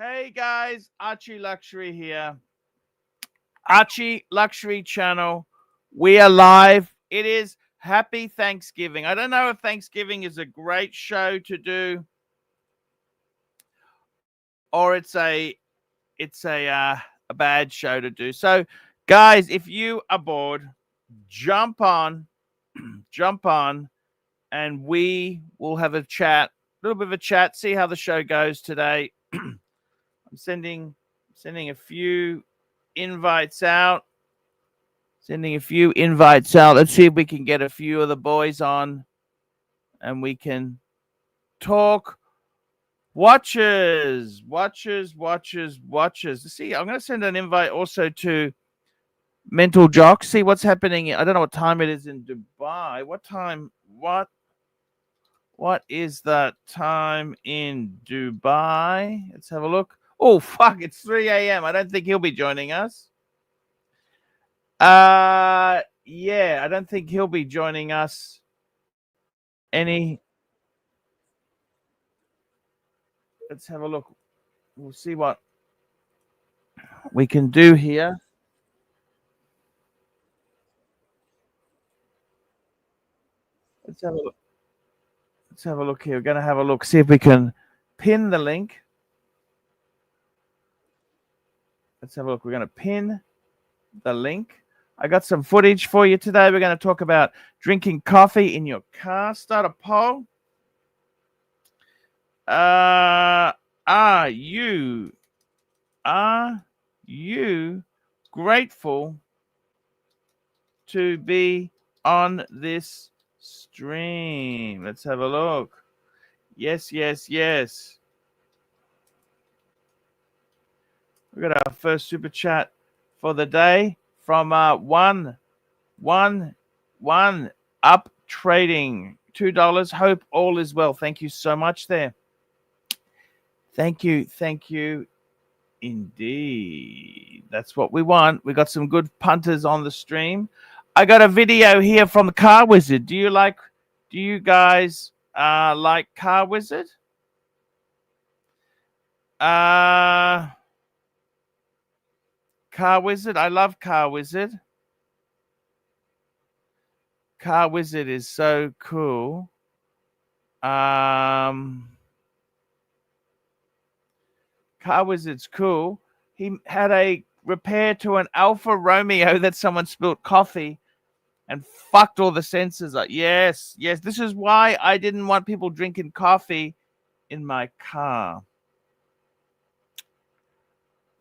Hey guys, ArchieLuxury here. ArchieLuxury channel. We are live. It is Happy Thanksgiving. I don't know if Thanksgiving is a great show to do or it's a bad show to do. So guys, if you are bored, jump on, and we will have a chat, a little bit of a chat, see how the show goes today. I'm sending a few invites out. Let's see if we can get a few of the boys on and we can talk. Watchers. See, I'm going to send an invite also to Mental Jock. See what's happening. I don't know what time it is in Dubai. What is the time in Dubai? Let's have a look. Oh, fuck, it's 3 a.m. I don't think he'll be joining us. Yeah, I don't think he'll be joining us any. Let's have a look. We'll see what we can do here. Let's have a look. Here. We're going to have a look. See if we can pin the link. Let's have a look. We're going to pin the link. I got some footage for you today. We're going to talk about drinking coffee in your car. Start a poll. Are you grateful to be on this stream? Let's have a look. Yes. We got our first super chat for the day from one up trading $2. Hope all is well. Thank you so much there. Thank you indeed. That's what we want. We got some good punters on the stream. I got a video here from the Car Wizard. Do you guys like Car Wizard? Car Wizard. I love Car Wizard. Car Wizard is so cool. Car Wizard's cool. He had a repair to an Alfa Romeo that someone spilled coffee and fucked all the sensors up. Yes. This is why I didn't want people drinking coffee in my car.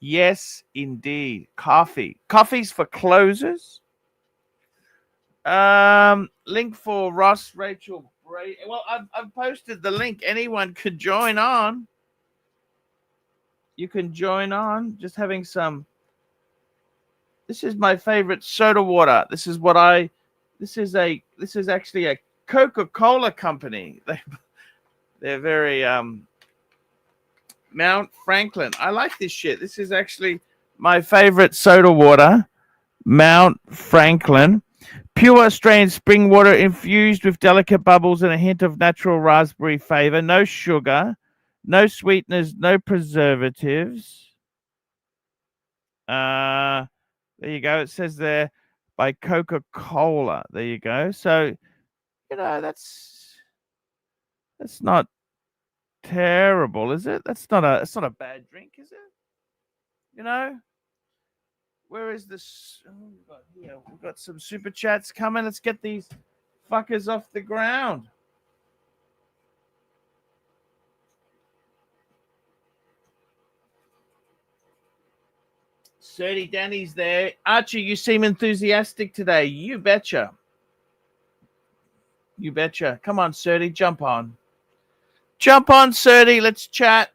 Yes, indeed. Coffee's for closers. Link for Ross, Rachel, Brady. Well, I've posted the link. Anyone could join on. You can join on. Just having some. This is my favorite soda water. This is actually a Coca-Cola company. They're very Mount Franklin. I like this shit. This is actually my favorite soda water. Mount Franklin. Pure Australian spring water infused with delicate bubbles and a hint of natural raspberry flavor. No sugar, no sweeteners, no preservatives. There you go. It says there by Coca-Cola. There you go. So, that's not terrible, is it? It's not a bad drink, is it? Where is this? We've got some super chats coming. Let's get these fuckers off the ground. Surdy Danny's there. Archie, you seem enthusiastic today. You betcha. Come on, Surdy, jump on. Surdy. Let's chat.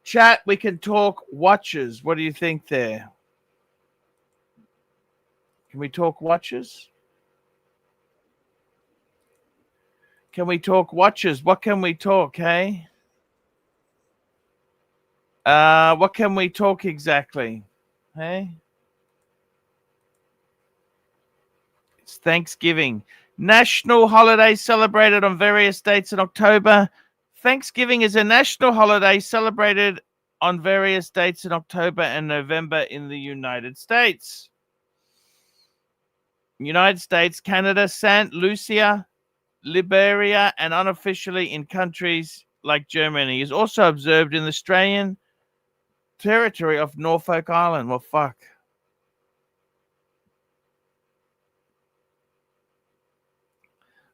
Chat, we can talk watches. What do you think there? Can we talk watches? What can we talk, hey? What can we talk exactly? Hey? It's Thanksgiving. National holiday celebrated on various dates in October. Thanksgiving is a national holiday celebrated on various dates in October and November in the United States. United States, Canada, St. Lucia, Liberia, and unofficially in countries like Germany. Is also observed in the Australian territory of Norfolk Island. Well, fuck.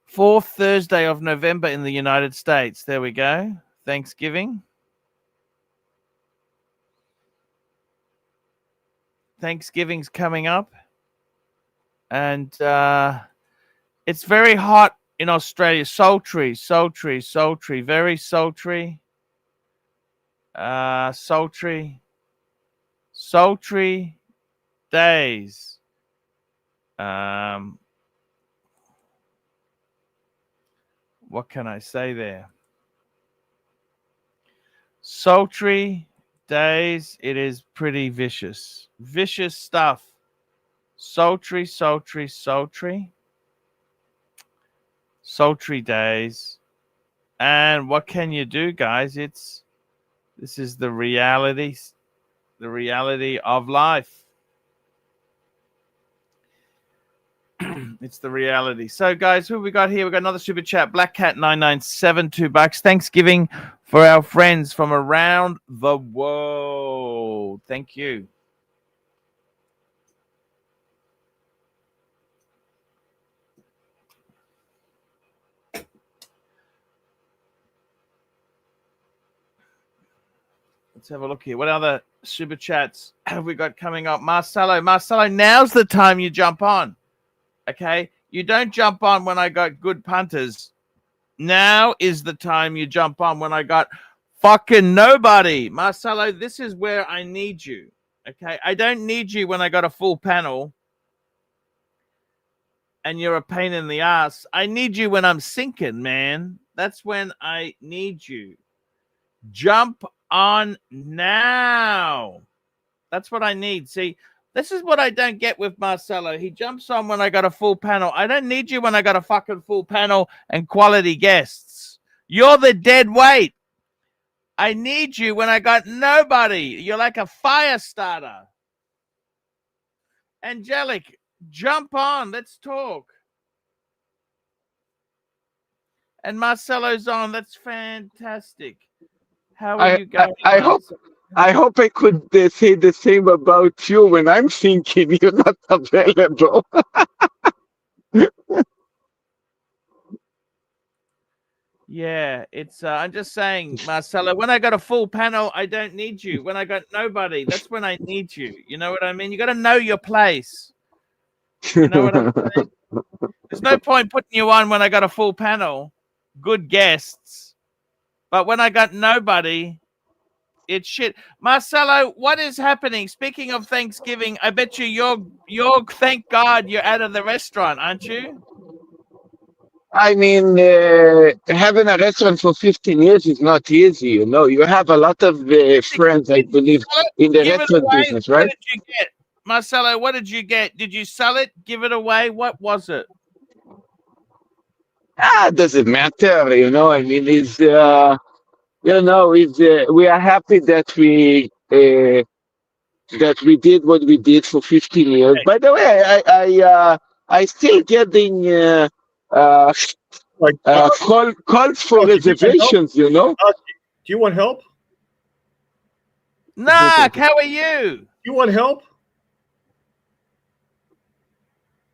Fourth Thursday of November in the United States. There we go. Thanksgiving. Thanksgiving's coming up. And it's very hot in Australia. Sultry, very sultry. Sultry days. What can I say there? Sultry days. It is pretty vicious. Vicious stuff. Sultry days. And what can you do, guys? This is the reality of life. It's the reality. So, guys, who we got here? We got another super chat. Black Cat 997, $2. Thanksgiving for our friends from around the world. Thank you. Let's have a look here. What other super chats have we got coming up? Marcelo, now's the time you jump on. Okay? You don't jump on when I got good punters. Now is the time you jump on when I got fucking nobody. Marcelo, this is where I need you. Okay? I don't need you when I got a full panel and you're a pain in the ass. I need you when I'm sinking, man. That's when I need you. Jump on now. That's what I need. See, this is what I don't get with Marcelo. He jumps on when I got a full panel. I don't need you when I got a fucking full panel and quality guests. You're the dead weight. I need you when I got nobody. You're like a fire starter. Angelic, jump on. Let's talk. And Marcelo's on. That's fantastic. How are you going? I hope I could say the same about you when I'm thinking you're not available. Yeah, it's. I'm just saying, Marcelo. When I got a full panel, I don't need you. When I got nobody, that's when I need you. You know what I mean? You got to know your place. You know what I'm saying? There's no point putting you on when I got a full panel, good guests, but when I got nobody. It's shit. Marcelo, what is happening? Speaking of Thanksgiving, I bet you're thank God you're out of the restaurant, aren't you? I mean, having a restaurant for 15 years is not easy, you know. You have a lot of friends, I believe, in the restaurant business, right? What did you get? Marcelo, what did you get? Did you sell it? Give it away? What was it? Doesn't matter, you know. I mean, we are happy that we did what we did for 15 years. By the way, I still getting calls for reservations, you know. Do you want help? Narc, how are you? You want help?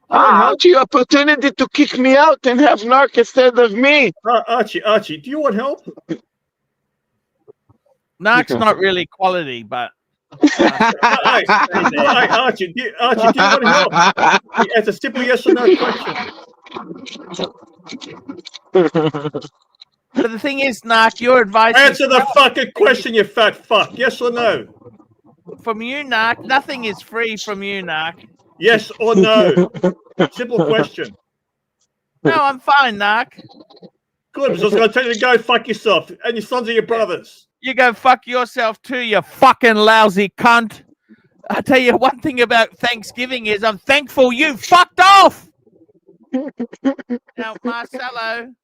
Archie, opportunity to kick me out and have Narc instead of me. Archie, do you want help? Narc's not really quality, but. Archie, do you want help? It's a simple yes or no question. But the thing is, Narc, your advice. Answer the fucking question, you fat fuck. Yes or no? From you, Narc, nothing is free from you, Narc. Yes or no? Simple question. No, I'm fine, Narc. Good, because I was going to tell you to go fuck yourself, and your sons are your brothers. You go fuck yourself too, you fucking lousy cunt. I tell you one thing about Thanksgiving is I'm thankful you fucked off. Now, Marcelo,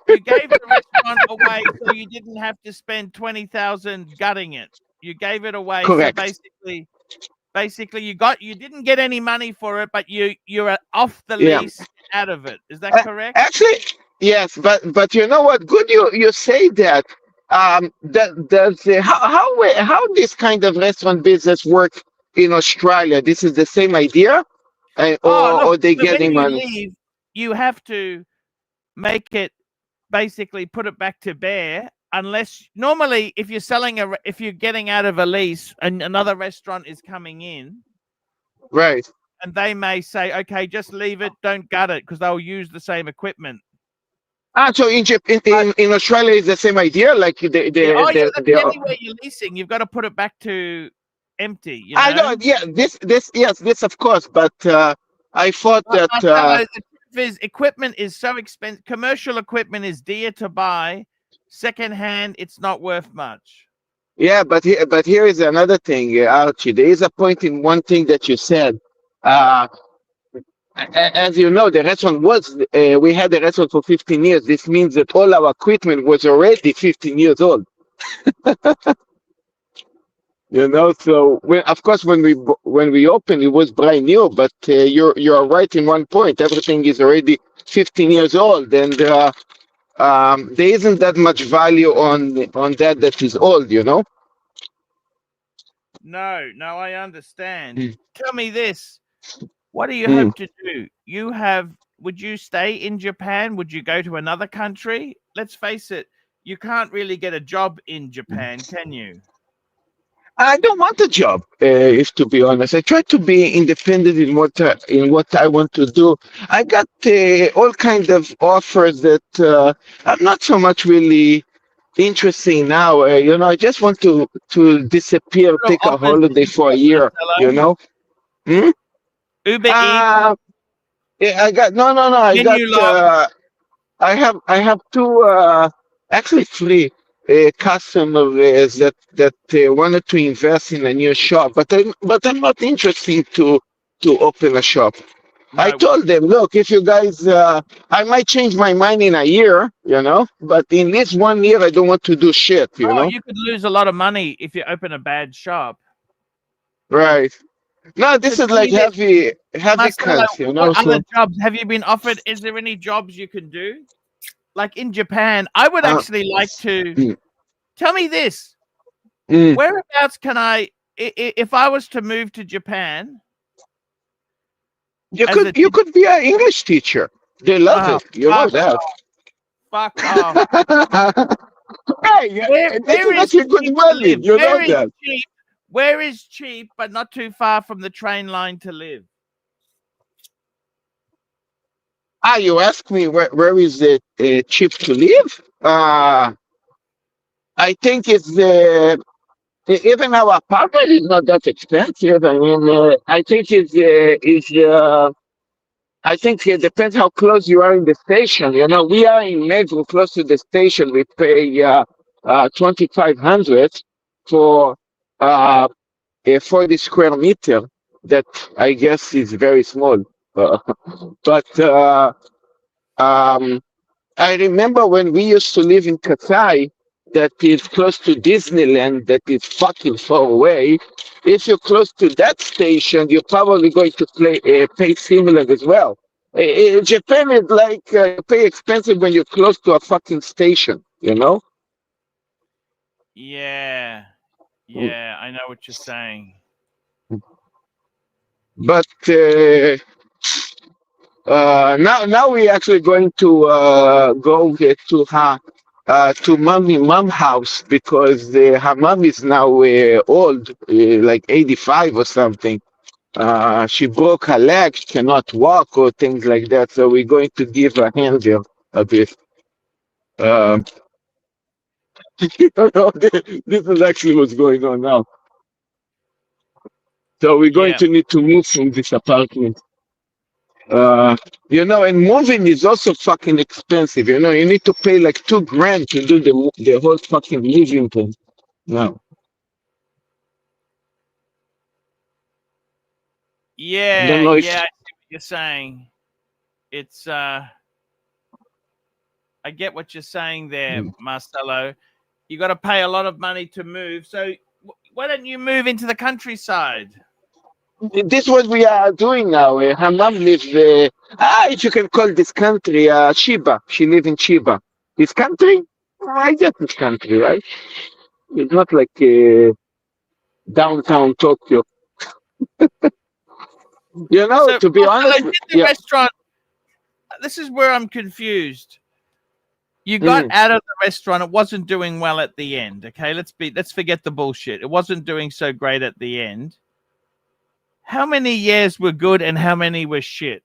You gave the restaurant away so you didn't have to spend 20,000 gutting it. You gave it away. Correct. So basically you didn't get any money for it, but you're off the Yeah. lease, out of it. Is that correct? Actually, yes, but you know what? Good, you say that. How this kind of restaurant business work in Australia? This is the same idea, Oh, look, or they when getting you money? leave, you have to make it basically put it back to bear. Unless normally, if you're getting out of a lease and another restaurant is coming in, Right. and they may say, "Okay, just leave it, don't gut it," because they'll use the same equipment. So in Australia, it's the same idea. Like Yeah, that's the anywhere you're leasing, you've got to put it back to empty. You I know. know. Yeah. This of course. But I thought that. The truth is, equipment is so expensive. Commercial equipment is dear to buy. Secondhand, it's not worth much. Yeah, but here is another thing, Archie. There is a point in one thing that you said. Uh, as you know, the restaurant we had the restaurant for 15 years. This means that all our equipment was already 15 years old. So of course, when we opened, it was brand new. But you're right in one point. Everything is already 15 years old, and there isn't that much value on that is old. No, I understand. Mm. Tell me this. What do you Mm. hope to do? Would you stay in Japan? Would you go to another country? Let's face it, you can't really get a job in Japan, can you? I don't want a job, if to be honest. I try to be independent in what I want to do. I got all kind of offers that I'm not so much really interesting now. I just want to disappear, What sort take of a offers did holiday you for a get, year. You Marcelo? know. Hmm? Uber Eats, Uh, yeah, I got no. I got. menu log. I have two, actually three customers that wanted to invest in a new shop, but I'm not interested to open a shop. I No. told them, look, if you guys, I might change my mind in a year, but in this 1 year, I don't want to do shit. Oh, you could lose a lot of money if you open a bad shop. Right. No, So this is tell like me this, heavy Marcelo, cuts, what other so. jobs have you been offered? Is there any jobs you can do? Like in Japan, I would Uh, actually like to mm, tell me this. mm. Whereabouts can if I was to move to Japan You as could a you could be an English teacher. They love oh, it. You know fuck that. off, fuck off. Hey, yeah, this Where is is actually good cheap to money. live? You know that. Where is cheap but not too far from the train line to live? You ask me where is it cheap to live? I think even our apartment is not that expensive. I mean, I think I think it depends how close you are in the station. We are in Metro, close to the station. We pay 2,500 for a 40 square meter. That I guess is very small. Uh, but I remember when we used to live in Katai, that is close to Disneyland, that is fucking far away. If you're close to that station, you're probably going to pay similar as well. Japan is like you pay expensive when you're close to a fucking station. Yeah, yeah, I know what you're saying. But now we're actually going to go to mom house because her mom is now old, like 85 or something. She broke her leg, she cannot walk or things like that. So we're going to give her hand there a bit. Um, this is actually what's going on now. So we're going Yeah, to need to move from this apartment. Uh, and moving is also fucking expensive. You need to pay like 2 grand to do the whole fucking living thing. No. I don't yeah, know yeah. if I see what you're saying. It's I get what you're saying there, Marcelo. You got to pay a lot of money to move. So why don't you move into the countryside? This is what we are doing now. Her mom lives, if you can call this country, Chiba. She lives in Chiba. This country? I guess it's country, right? It's not like downtown Tokyo. So, To be Marcelo, honest, did the restaurant? This is where I'm confused. You got out of the restaurant. It wasn't doing well at the end. Okay, let's forget the bullshit. It wasn't doing so great at the end. How many years were good and how many were shit?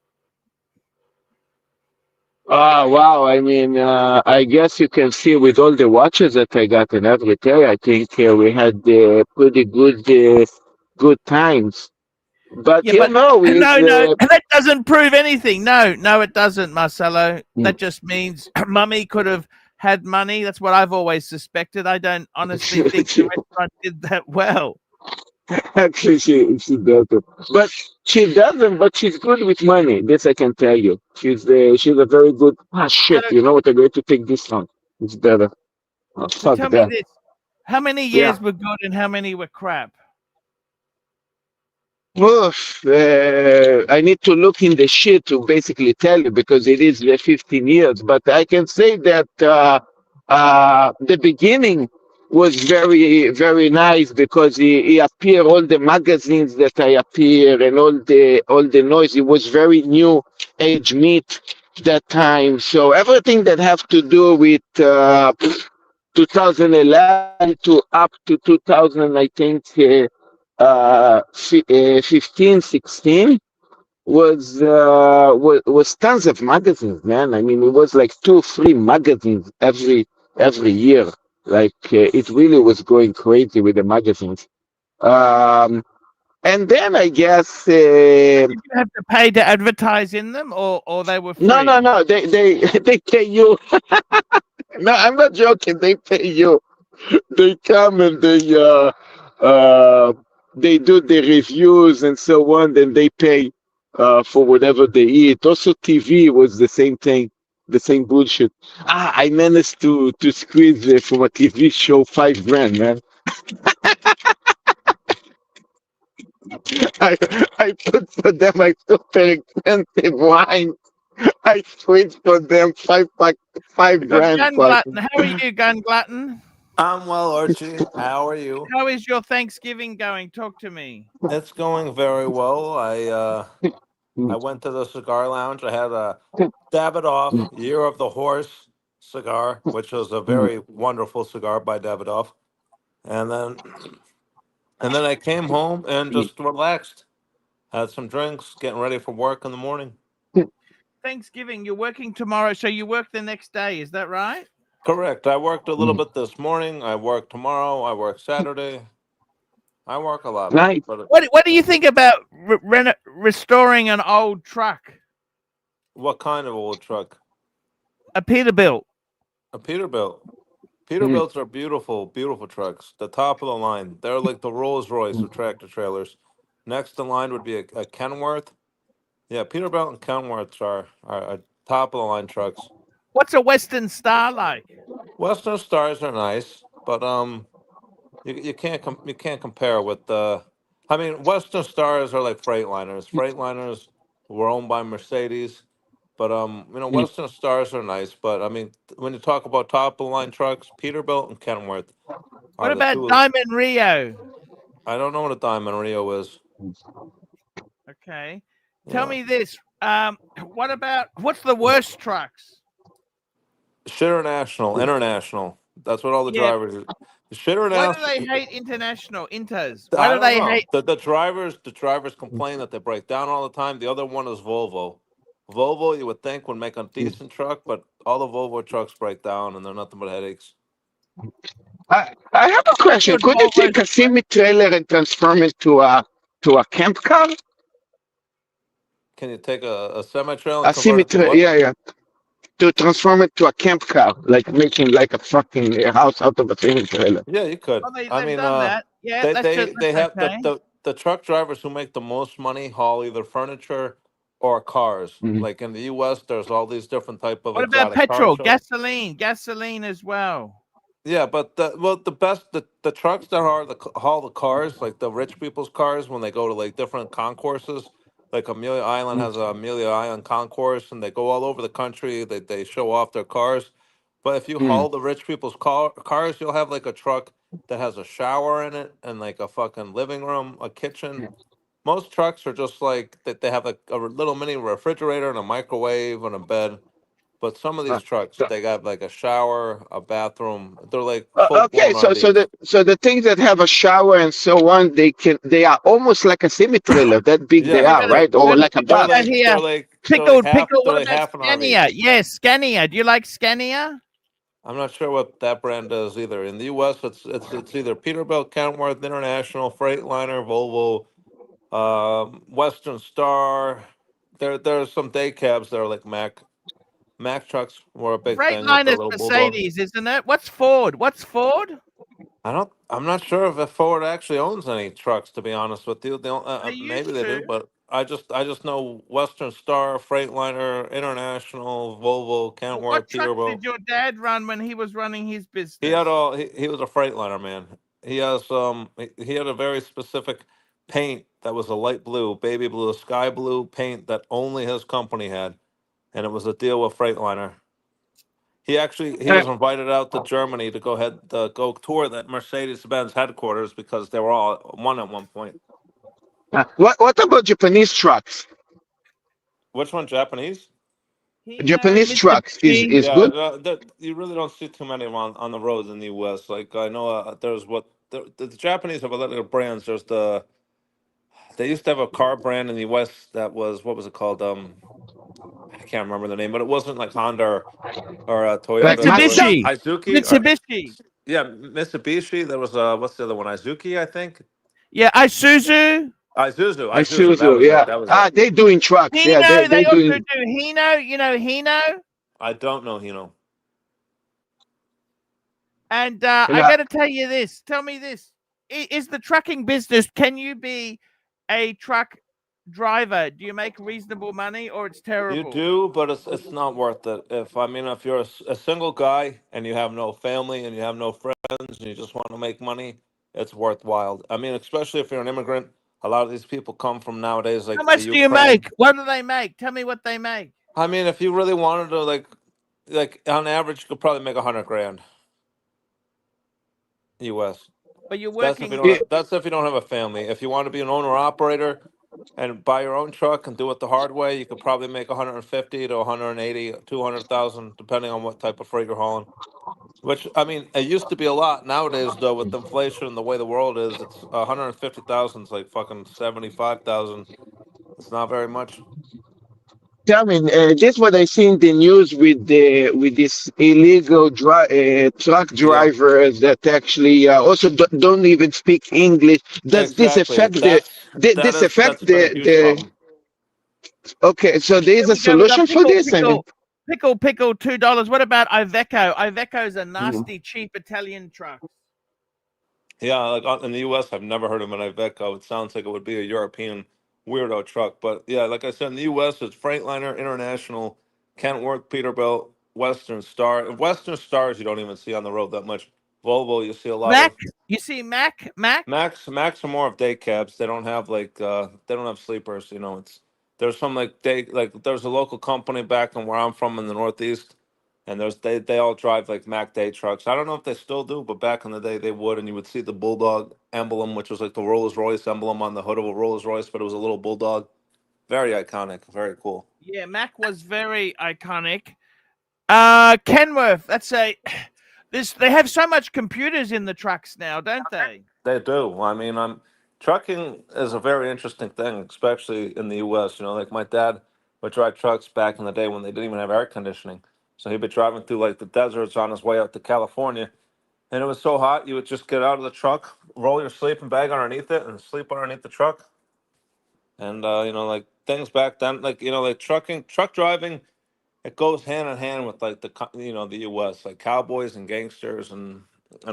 wow. I mean, I guess you can see with all the watches that I got and everything, I think we had pretty good times. But Yeah, but no, that doesn't prove anything. No, it doesn't, Marcelo. That just means Mummy could have had money. That's what I've always suspected. I don't honestly think the restaurant did that well. actually she doesn't. But she doesn't. But she's good with money. This I can tell you. She's a very good. Ah shit! So, You know what? I'm going to take this one. It's better. Oh, so fuck tell me that. this: how many Yeah. years were good and how many were crap? Oof, I need to look in the shit to basically tell you because it is 15 years. But I can say that the beginning was very nice because he appeared all the magazines that I appear and all the noise. It was very new age meet that time. So everything that have to do with 2011 to up to 2000, I think. 15, 16 was tons of magazines, man. I mean, it was like 2, 3 magazines every year. Like it really was going crazy with the magazines. And then I guess Did you have to pay to advertise in them, or they were free? no, they pay you. No, I'm not joking. They pay you. They come and they do the reviews and so on, then they pay for whatever they eat. Also, TV was the same thing, the same bullshit. I managed to squeeze from a TV show $5 grand, man. I I put for them a super expensive wine. I squeezed for them five We got grand. Gun Glutton. How are you, Gun Glutton? I'm well, Archie. How are you? How is your Thanksgiving going? Talk to me. It's going very well. I went to the cigar lounge. I had a Davidoff Year of the Horse cigar, which was a very wonderful cigar by Davidoff. And then I came home and just relaxed. Had some drinks, getting ready for work in the morning. Thanksgiving, you're working tomorrow, so you work the next day. Is that right? Correct. I worked a little bit this morning. I work tomorrow. I work Saturday. I work a lot. Nice. But What do you think about restoring an old truck, what kind of old truck? a Peterbilt? A Peterbilt. Peterbilts are beautiful, beautiful trucks. The top of the line. They're like the Rolls Royce of tractor trailers. Next in line would be a Kenworth. Yeah, Peterbilt and Kenworths are top of the line trucks. What's a Western Star like? Western Stars are nice, but you can't compare with the. I mean, Western Stars are like Freightliners. Freightliners were owned by Mercedes, but Western Stars are nice. But I mean, when you talk about top of the line trucks, Peterbilt and Kenworth What are the about two. Diamond Rio? I don't know what a Diamond Rio is. Okay, Yeah. tell me this. What's the worst trucks? International. That's what all the drivers. Why do they hate international Inters? I Why do don't they know. hate? The drivers complain that they break down all the time. The other one is Volvo. Volvo, you would think, would make a decent truck, but all the Volvo trucks break down and they're nothing but headaches. I have a question. Could you take a semi trailer and transform it to a camp car? Can you take a semi trailer and A convert semi it to what? yeah. To transform it to a camp car, like making like a fucking house out of a semi trailer. Yeah, you could. Oh, they've I mean, done that. Yeah, they that's have okay. the truck drivers who make the most money haul either furniture or cars. Mhm. Like in the U.S., there's all these different type of What about exotic car petrol, shows. gasoline as well? Yeah, but the trucks that are haul the cars, like the rich people's cars, when they go to like different concourses, like Amelia Island has a Amelia Island concourse, and they go all over the country. They show off their cars. But if you Mm. haul the rich people's cars, you'll have like a truck that has a shower in it and like a fucking living room, a kitchen. Most trucks are just like that. They have like a little mini refrigerator and a microwave and a bed. But some of these trucks, So, they got like a shower, a bathroom. They're like full okay, blown RVs. so the things that have a shower and so on, they are almost like a semi trailer. That big they Yeah, We are, got a right? we Or got a like a super chat bus. here. they're What like about half an RV. Scania? Yes, Scania. Do you like Scania? I'm not sure what that brand does either. In the U.S., it's either Peterbilt, Kenworth, International, Freightliner, Volvo, Western Star. There's some day cabs that are like Mack. Mack trucks were a big thing with the Freightliner is little bulldog. Mercedes, isn't it? What's Ford? What's Ford? I'm not sure if Ford actually owns any trucks. To be honest with you, They maybe used they do, to. but I just know Western Star, Freightliner, International, Volvo, What Kenworth, trucks Peterbilt. did your dad run when he was running his He had business? all. He was a Freightliner man. He has he had a very specific paint that was a light blue, baby blue, sky blue paint that only his company had, and it was a deal with Freightliner. He Uh, was invited out to Germany to go tour that Mercedes Benz headquarters because they were all one at one point. what about Japanese trucks? Which one, Japanese? Hino, Japanese trucks Mitsubishi. is Yeah, good. you really don't see too many on the roads in the U.S. Like I know there's the Japanese have a lot of brands. They used to have a car brand in the U.S. that was what was it called? I can't remember the name, but it wasn't like Honda or Like Toyota. There was Mazda? Mitsubishi. Izuki or Mitsubishi. yeah, Mitsubishi. There was what's the other one? Izuki, I think. Yeah, Isuzu. Isuzu. That Isuzu, was it. yeah. That was it. They doing trucks. Yeah, Hino, they they also doing. do Hino. You know Hino? I don't know, And I Yeah. got to tell you this. Tell me this. Is the trucking business, can you be a truck driver? Do you make reasonable money or it's You terrible? do, but it's not worth it. If you're a single guy and you have no family and you have no friends and you just want to make money, it's worthwhile. I mean, especially if you're an immigrant. A lot of these people come from nowadays How like the much do you Ukraine. make? What do they make? Tell me what they make. I mean, if you really wanted to, like on average, you could probably make 100 grand US. But you're working. That's if you don't have a family. If you want to be an owner operator and buy your own truck and do it the hard way, you could probably make 150 to 180, 200,000, depending on what type of freight you're hauling. Which I mean, it used to be a lot. Nowadays, though, with inflation and the way the world is, it's 150,000 is like fucking 75,000. It's not very much. Tell me, this what I see in the news with this illegal truck Yeah, drivers that actually also don't even speak English. Does this exactly. affect That's been a huge the? problem. Okay, so there Here is a we go. We got solution for this. I mean, pickle, $2. What about Iveco? Iveco's a Mhm. nasty, cheap Italian truck. Yeah, like in the U.S., I've never heard of an Iveco. It sounds like it would be a European weirdo truck, but yeah, like I said, in the U.S., it's Freightliner, International, Kenworth, Peterbilt, Western Star. Western Stars you don't even see on the road that much. Volvo, you see a lot Mac, of. you see Mac. Max are more of day cabs. They don't have they don't have sleepers. There's some there's a local company back in where I'm from in the Northeast, and they all drive like Mac day trucks. I don't know if they still do, but back in the day they would, and you would see the Bulldog emblem, which was like the Rolls Royce emblem on the hood of a Rolls Royce, but it was a little Bulldog. Very iconic, very cool. Yeah, Mac was very iconic. Kenworth. That's a this. They have so much computers in the trucks now, don't they? They do. I mean, trucking is a very interesting thing, especially in the U.S. Like my dad would drive trucks back in the day when they didn't even have air conditioning. So he'd be driving through like the deserts on his way out to California, and it was so hot you would just get out of the truck, roll your sleeping bag underneath it, and sleep underneath the truck. And like things back then, like truck driving, it goes hand in hand with like the U.S. like cowboys and gangsters and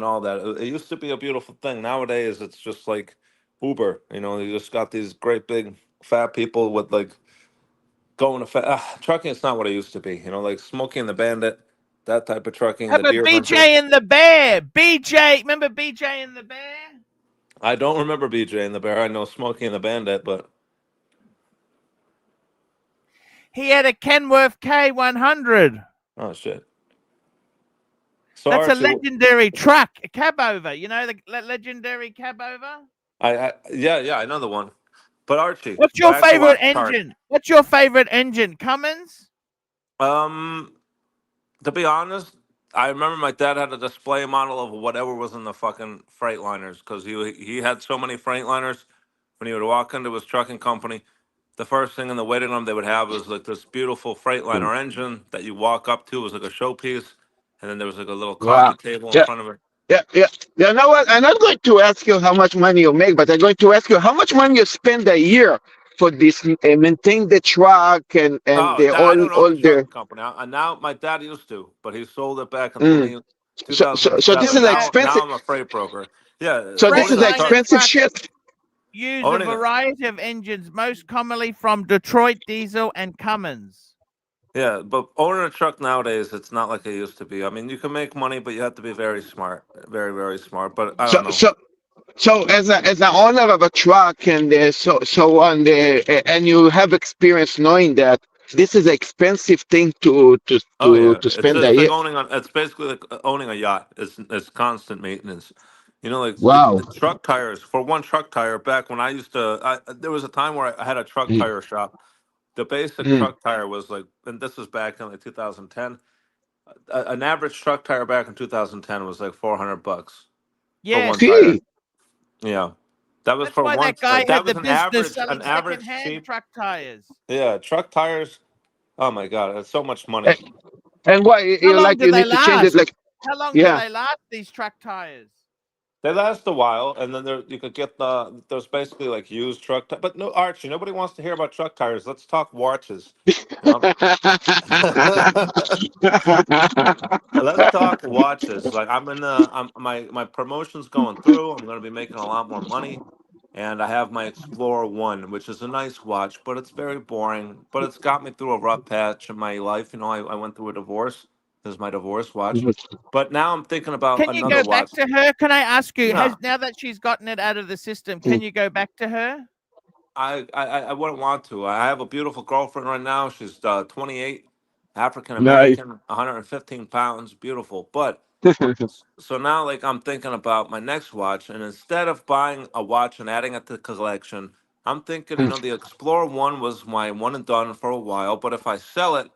all that. It used to be a beautiful thing. Nowadays, it's just like Uber. You just got these great big fat people with like going to trucking. It's not what it used to be. You know, like Smokey and the Bandit, that type of trucking. How The about Deer Hunter. BJ and the Bear? BJ, remember BJ and the Bear? I don't remember BJ and the Bear. I know Smokey and the Bandit, but He had a Kenworth K100. oh shit. So That's a Archie, legendary truck, a cab over. You know the legendary cab over? yeah, I know the one. But Archie, What's your back to favorite watch cars. engine? What's your favorite engine? Cummins? Um, to be honest, I remember my dad had a display model of whatever was in the fucking Freightliners because he had so many Freightliners. When he would walk into his trucking company, the first thing in the waiting room they would have was like this beautiful Freightliner engine that you walk up to. It was like a showpiece, and then there was like a little Wow. coffee table in Yeah. front of it. Yeah, yeah. You know what? I'm not going to ask you how much money you make, but I'm going to ask you how much money you spend a year for this, maintain the truck and Oh, the I don't own all the the. trucking company. Now my dad used to, but he sold it back in Mm. So this 2007. is Freightliner expensive. Now I'm a freight broker. Yeah, So this owning is a truck, expensive trucks shit. use a owning a variety of engines, most commonly from Detroit Diesel and Cummins. yeah, but owning a truck nowadays, it's not like it used to be. I mean, you can make money, but you have to be very smart, very, very smart. But I So don't know. so so as an owner of a truck and so on and you have experience knowing that this is an expensive thing Oh yeah, to it's spend a it's like year. owning on. It's basically like owning a yacht. It's constant maintenance. You know, like Wow. truck tires. For one truck tire, back when I used to, there was a time where I had a truck Mm, tire shop. The basic mm. truck tire was like, and this was back in like 2010. An average truck tire back in 2010 was like $400 for one Yes. tire. Gee. Yeah, that was That's for why one. that guy That had the was business an selling average secondhand cheap. truck tires. Yeah, truck tires. Oh my god, it's so much money. A- And what How you long like do you they need to change it last? like How long do yeah. they last, these truck tires? They last a while, and then you could get there's basically like used but no, Archie, nobody wants to hear about truck tires. Let's talk watches. You know? Let's talk watches. Like my promotion's going through. I'm going to be making a lot more money, and I have my Explorer One, which is a nice watch, but it's very boring. But it's got me through a rough patch in my life. You know, I went through a divorce. This is my divorce watch. But now I'm thinking about Can you another go back watch. to her? Can I ask you, No, has now that she's gotten it out of the system, can you go back to her? I wouldn't want to. I have a beautiful girlfriend right now. She's 28, African Nice. American, 115 pounds, beautiful. But so now, like, I'm thinking about my next watch, and instead of buying a watch and adding it to the collection, I'm thinking, you know, the Explorer One was my one and done for a while. But if I sell it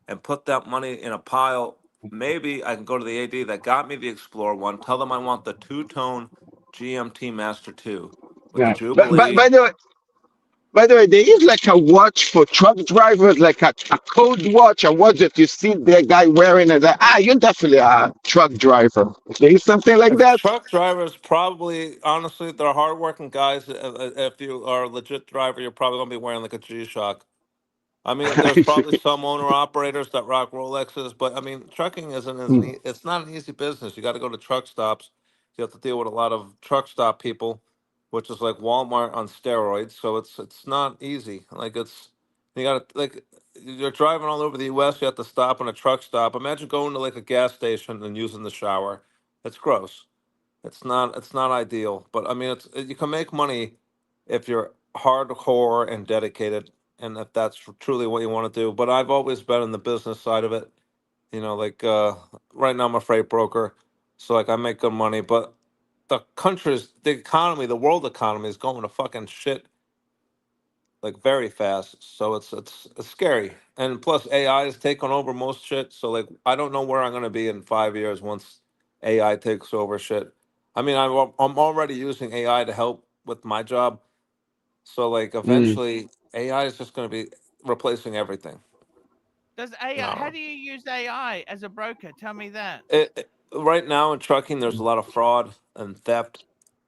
and put that money in a pile, maybe I can go to the AD that got me the Explorer One, tell them I want the two-tone GMT Master Two with the Yeah. Jubilee. By the way, there is like a watch for truck drivers, like a code watch, a watch that you see the guy wearing and that, you're definitely a truck driver. There is something like that. Truck drivers probably, honestly, they're hardworking guys. If you are a legit driver, you're probably gonna be wearing like a G-Shock. I mean, there's probably some owner operators that rock Rolexes, but I mean, trucking isn't as it's not an easy business. You got to go to truck stops. You have to deal with a lot of truck stop people, which is like Walmart on steroids. So it's not easy. Like you got to like you're driving all over the U.S. You have to stop on a truck stop. Imagine going to like a gas station and using the shower. It's gross. It's not ideal, but I mean you can make money if you're hardcore and dedicated, and if that's truly what you want to do. But I've always been in the business side of it. You know, like right now I'm a freight broker, so like I make good money, but the economy, the world economy is going to fucking shit like very fast. So it's scary. And plus AI is taking over most shit. So like I don't know where I'm gonna be in 5 years once AI takes over shit. I mean I'm already using AI to help with my job. So like Mm. eventually AI is just gonna be replacing everything. Does AI, how No. do you use AI as a broker? Tell me that. Right now in trucking there's a lot of fraud and theft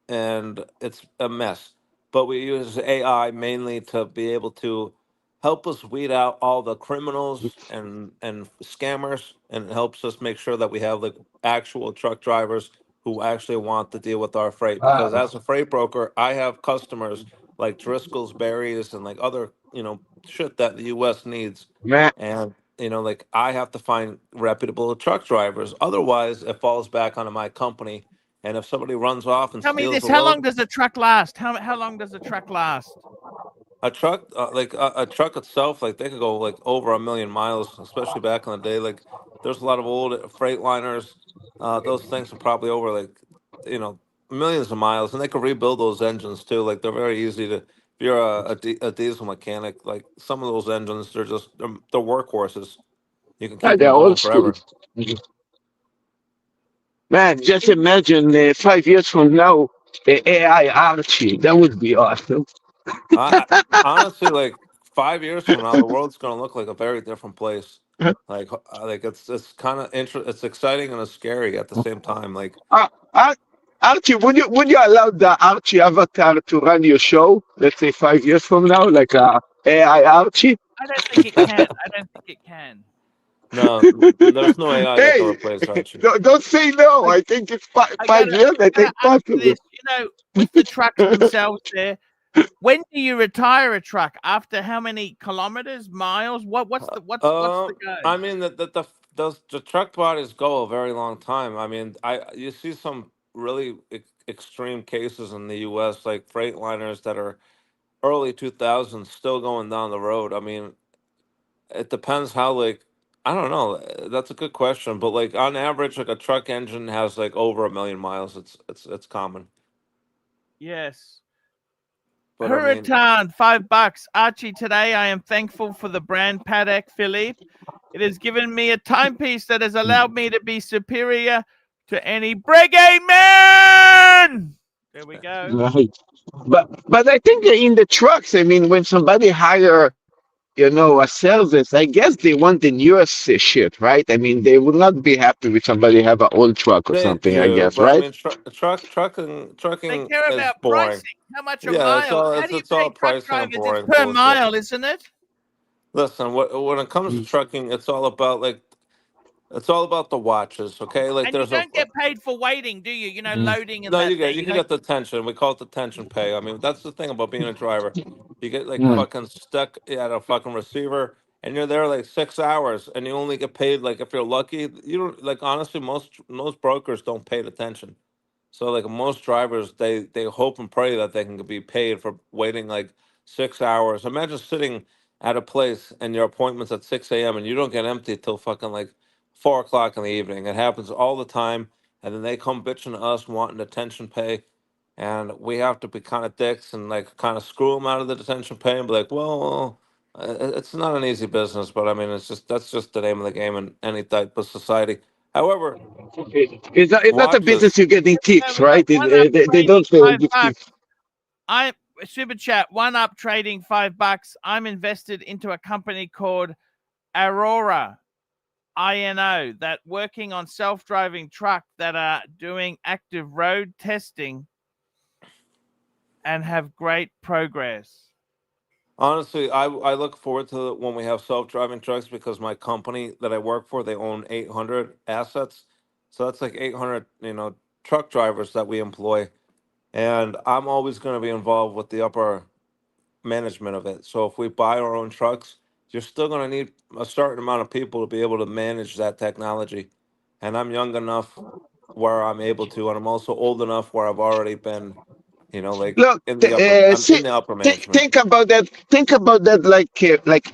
and it's a mess. But we use AI mainly to be able to help us weed out all the criminals and scammers, and it helps us make sure that we have like actual truck drivers who actually want to deal with our freight. Because Uh, as a freight broker, I have customers like Driscoll's Berries and like other shit that the U.S. needs, Man, and like I have to find reputable truck drivers. Otherwise, it falls back onto my company. And if somebody runs off and Tell me steals this: the how long load, does a truck last? How long does a truck last? a truck, like a truck itself, like they could go like over 1 million miles, especially back in the day. Like there's a lot of old Freightliners. Those things are probably over like you know millions of miles, and they can rebuild those engines too. Like they're very easy to. If you're a diesel mechanic, like some of those engines, they're workhorses. You can keep they're them old going school. forever. Mhm. Man, just imagine 5 years from now, the AI Archie. That would be awesome. Honestly, like 5 years from now, the world's going to look like a very different place. Like it's kind of it's exciting and it's scary at the same time. Like Uh, Ar- Archie, would you allow the Archie avatar to run your show? Let's say 5 years from now, like AI Archie. I don't think it can. I don't think it can. no, there's no AI that can Hey, replace Archie. don't say no. I, I think it's five, I five gotta, years. I I gotta think ask you possible. this. With the trucks themselves, there. When do you retire a truck? After how many kilometers, miles? What's the go? I mean the truck bodies go a very long time. I mean, you see some really extreme cases in the U.S. like Freightliners that are early 2000s still going down the road. I mean, it depends how like I don't know. That's a good question, but like on average, like a truck engine has like over 1 million miles. It's common. Yes. But I mean, Hurratan, $5. Archie, today I am thankful for the brand Paddock Philippe. It has given me a timepiece that has allowed me to be superior to any Brady man. There we go. Right. But I think in the trucks, I mean, when somebody hire, a service, I guess they want the newest shit, right? I mean, they would not be happy with somebody have an old truck or they something, I do, guess, but I right? mean, trucking They trucking care is about boring. pricing. How much a Yeah, mile? How do you it's all pay truck pricing and drivers? It's boring per bullshit. mile, isn't it? Listen, when it comes to Mm. trucking, it's all about the watches. Okay, like And you there's a don't get paid for waiting, do you? Mm. Loading and no, that there. you You can don't. get the tension. We call it the tension pay. I mean, that's the thing about being a driver. You get like Mm. fucking stuck at a fucking receiver, and you're there like 6 hours, and you only get paid like if you're lucky. You don't like honestly, most brokers don't pay attention. So like most drivers, they hope and pray that they can be paid for waiting like 6 hours. Imagine sitting at a place and your appointment's at 6 a.m. and you don't get empty till fucking like 4 o'clock in the evening. It happens all the time, and then they come bitching to us wanting detention pay, and we have to be kind of dicks and like kind of screw them out of the detention pay and be like, well. It's not an easy business, but I mean, that's just the name of the game in any type of society. However, It's not a business watches. you're getting So tips, we got right? one up They trading don't five give bucks. tips. I super chat one up trading $5. I'm invested into a company called Aurora INO that working on self-driving truck that are doing active road testing and have great progress. Honestly, I look forward to when we have self-driving trucks because my company that I work for, they own 800 assets. So that's like 800, truck drivers that we employ. And I'm always going to be involved with the upper management of it. So if we buy our own trucks, you're still going to need a certain amount of people to be able to manage that technology. And I'm young enough where I'm able to, and I'm also old enough where I've already been, like Look, I'm see, in the upper management. think about that. Think about that like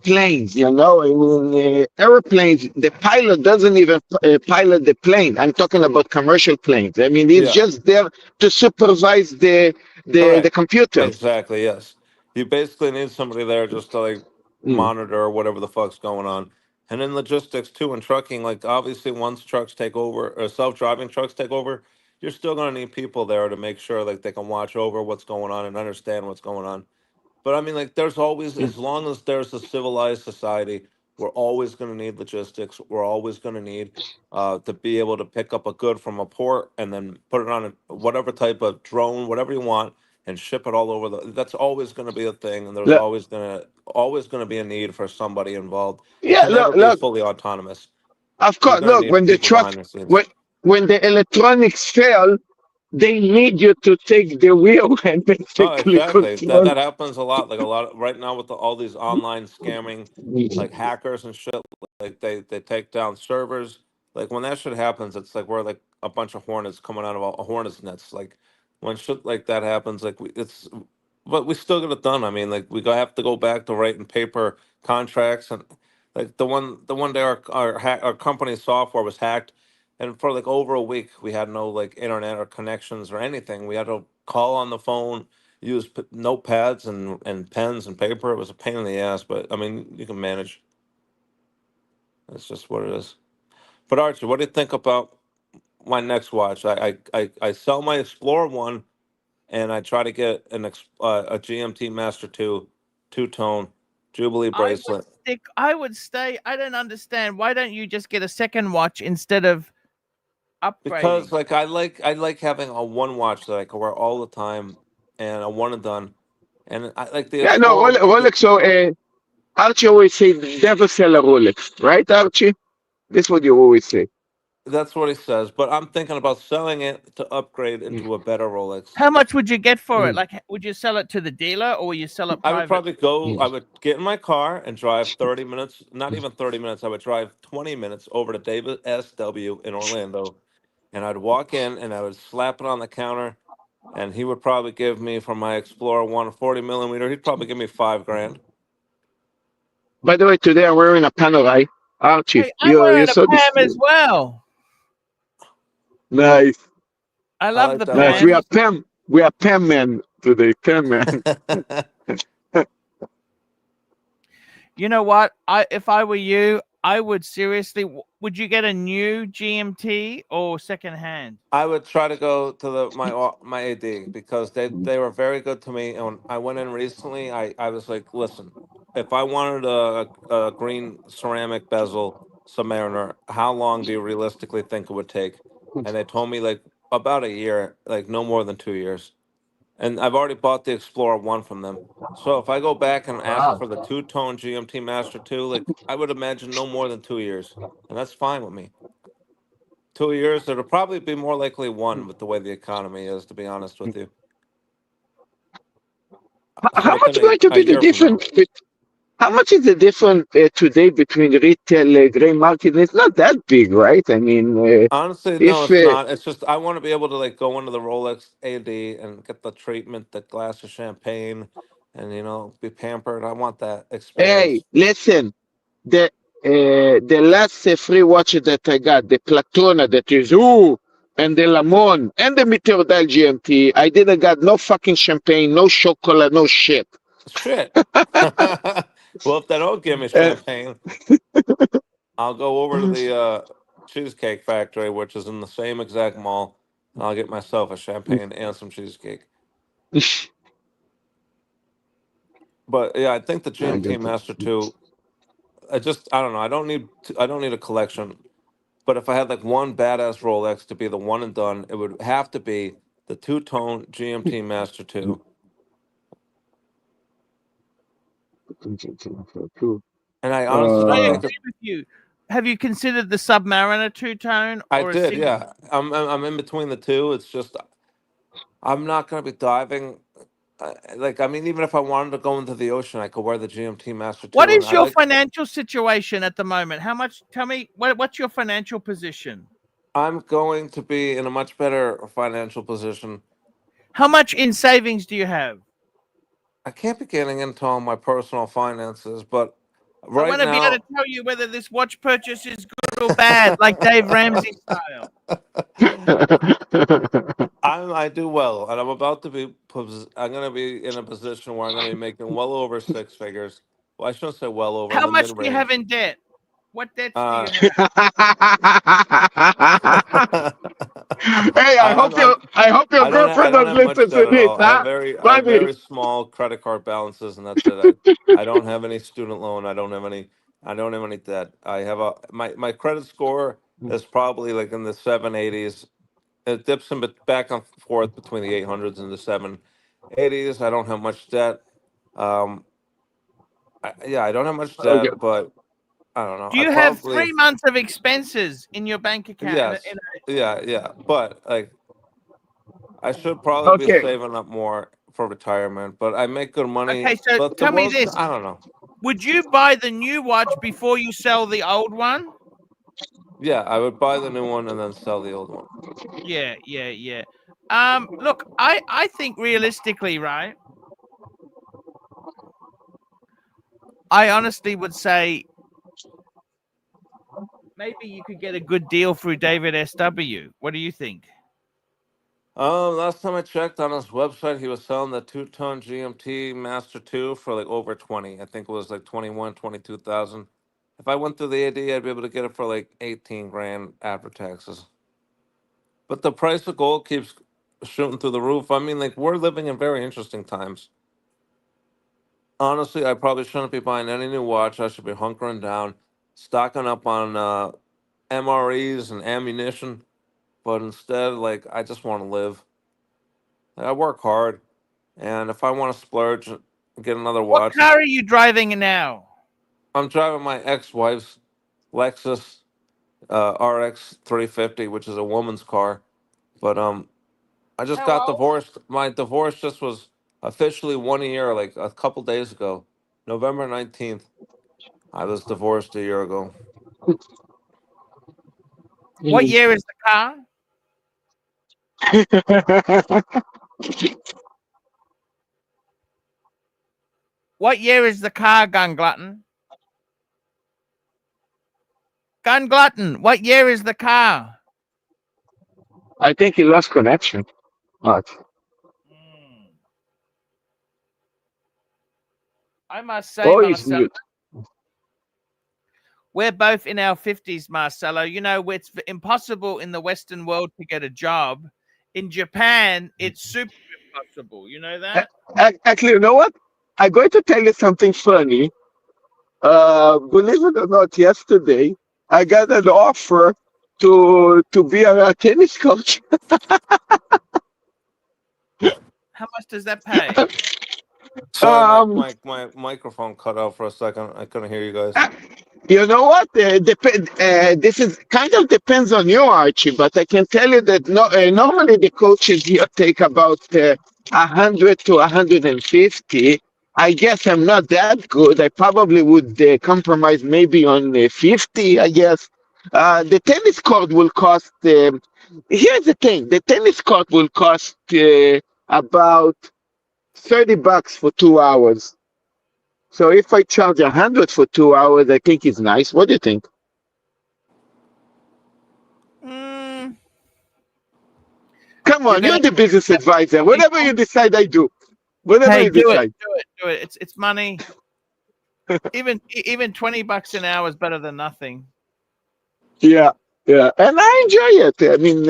planes. I mean, airplanes. The pilot doesn't even pilot the plane. I'm talking about commercial planes. I mean, he's Yeah. just there to supervise the Correct. computers. Exactly. Yes. You basically need somebody there just to like Mm. monitor whatever the fuck's going on. And in logistics too, and trucking, like obviously once trucks take over or self-driving trucks take over, you're still gonna need people there to make sure like they can watch over what's going on and understand what's going on. But I mean, like, there's always, as long as there's a civilized society, we're always going to need logistics. We're always going to need to be able to pick up a good from a port and then put it on whatever type of drone, whatever you want, and ship it all over the. That's always going to be a thing, and there's Look, always going to be a need for somebody involved. It yeah, can never look, be look. fully autonomous. Of You're course, going to look need when the people truck behind the scenes. when when the electronics fail, they need you to take the wheel and Oh, basically exactly. That control. that happens a lot. Like a lot of, right now with all these online scamming, like hackers and shit. Like they take down servers. Like when that shit happens, it's like we're like a bunch of hornets coming out of a hornet's nest. Like when shit like that happens, like but we still get it done. I mean, like have to go back to writing paper contracts and like the one day our company's software was hacked, and for like over a week we had no like internet or connections or anything. We had to call on the phone, use notepads and pens and paper. It was a pain in the ass, but I mean, you can manage. That's just what it is. But Archie, what do you think about my next watch? I sell my Explorer one, and I try to get a GMT Master two tone Jubilee bracelet I would stay. I don't understand. Why don't you just get a second watch instead of because upgrading? like I like having a one watch that I can wear all the time and a one and done, and I like the Yeah, no, Explorer. Rolex. So Archie always say never sell a Rolex, right, Archie? That's what you always say. That's what he says, but I'm thinking about selling it to upgrade into a better Rolex. How much would you get for it? Mm, Like, would you sell it to the dealer or will you sell it I would private? probably go, I mm. would get in my car and drive 30 minutes, not even 30 minutes. I would drive 20 minutes over to David S.W. in Orlando, and I'd walk in and I would slap it on the counter, and he would probably give me for my Explorer 140 millimeter, he'd probably give me 5 grand. By the way, today I'm wearing a Panerai. Archie, Hey, I'm you wearing a saw this? Pam as well. Nice, I I love like the that nice. watch. We are Pams. Pam. We are Pam men today. Pam man. You know what? If I were you, I would seriously. Would you get a new GMT or second hand? I would try to go to my AD because they were very good to me. And when I went in recently, I was like, listen, if I wanted a green ceramic bezel Submariner, how long do you realistically think it would take? And they told me like about a year, like no more than 2 years. And I've already bought the Explorer one from them. So if I go back and ask Wow. for the two-tone GMT Master 2, like I would imagine no more than 2 years, and that's fine with me. 2 years. It'll probably be more likely one with the way the economy is, to be honest with you. So How within much going to a be the year from now. difference? How much is the difference today between retail gray market? It's not that big, right? I mean, Honestly, no, if it's not. It's just I want to be able to like go into the Rolex AD and get the treatment, the glass of champagne, and be pampered. I want that hey, experience. listen, the last free watch that I got, the Platona, that is and the Lamon and the Meteordile GMT, I didn't got no fucking champagne, no chocolate, no shit. Shit. Well, if they don't give me Uh, champagne, I'll go over to the Cheesecake Factory, which is in the same exact mall, and I'll get myself a champagne and some cheesecake. But yeah, I think the I GMT got Master 2, I don't know. I don't need a collection. But if I had like one badass Rolex to be the one and done, it would have to be the two-tone GMT Master 2. Cool. And I honestly I don't Uh, think agree with you. Have you considered the Submariner two tone I or a did. single? Yeah, I'm in between the two. It's just I'm not going to be diving. Like I mean, even if I wanted to go into the ocean, I could wear the GMT Master What 2, and is I your like. financial situation at the moment? How much? Tell me what's your financial position? I'm going to be in a much better financial position. How much in savings do you have? I can't be getting into all my personal finances, but I right want to be able now, to tell you whether this watch purchase is good or bad, like Dave Ramsey style. I do well, and I'm about to be. I'm going to be in a position where I'm going to be making well over six figures. Well, I shouldn't say well over, in How the much mid do you have range. in debt? What debts do Uh, you have? I, Hey, I hope your I girlfriend don't does have much listen debt to at this, all. huh? I have Buddy. very small credit card balances, and that's it. I don't have any student loan. I don't have any debt. I have my credit score is probably like in the 780s. It dips in back and forth between the 800s and the 780s. I don't have much debt. Um, yeah, I don't have much Okay. debt, but I don't know. Do I you have probably 3 months of expenses in your bank account? yes, yeah, yeah. But like I should probably be Okay. saving up more for retirement, but I make good money. Okay, so But the tell me worst, this: I don't know. would you buy the new watch before you sell the old one? Yeah, I would buy the new one and then sell the old one. Yeah, yeah, yeah. Look, I think realistically, right? I honestly would say maybe you could get a good deal through David SW. What do you think? Last time I checked on his website, he was selling the 2-ton GMT Master 2 for like over 20. I think it was like 21, 22,000. If I went through the AD, I'd be able to get it for like 18 grand after taxes. But the price of gold keeps shooting through the roof. I mean, like, we're living in very interesting times. Honestly, I probably shouldn't be buying any new watch. I should be hunkering down, stocking up on MREs and ammunition. But instead, like, I just want to live. Like, I work hard, and if I want to splurge and get another What watch, car are you driving now? I'm driving my ex-wife's Lexus RX 350, which is a woman's car. But I just How got old? divorced. My divorce just was officially 1 year, like a couple days ago, November 19th. I was divorced a year ago. What year is the car? What year is the car, Gun Glutton? Gun Glutton, what year is the car? I think he lost connection. What? I must say, Oh, he's Marcelo, mute. we're both in our 50s, Marcelo. You know, it's impossible in the Western world to get a job. In Japan, it's super impossible. You know that? Actually, you know what? I'm going to tell you something funny. Believe it or not, yesterday I got an offer to be a tennis coach. How much does that pay? Sorry, Um, my microphone cut out for a second. I couldn't hear you guys. you know what? This is kind of depends on you, Archie. But I can tell you that normally the coaches here take about 100 to 150. I guess I'm not that good. I probably would compromise maybe on 50. I guess the tennis court will cost. Here's the thing: the tennis court will cost about $30 for 2 hours. So if I charge 100 for 2 hours, I think it's nice. What do you think? Mm, Come you're on, gonna you're the business have advisor. Whatever you people. decide, I do. Whatever Hey, you do it, decide. do it, do it. It's money. Even $20 an hour is better than nothing. Yeah, yeah, and I enjoy it. I mean,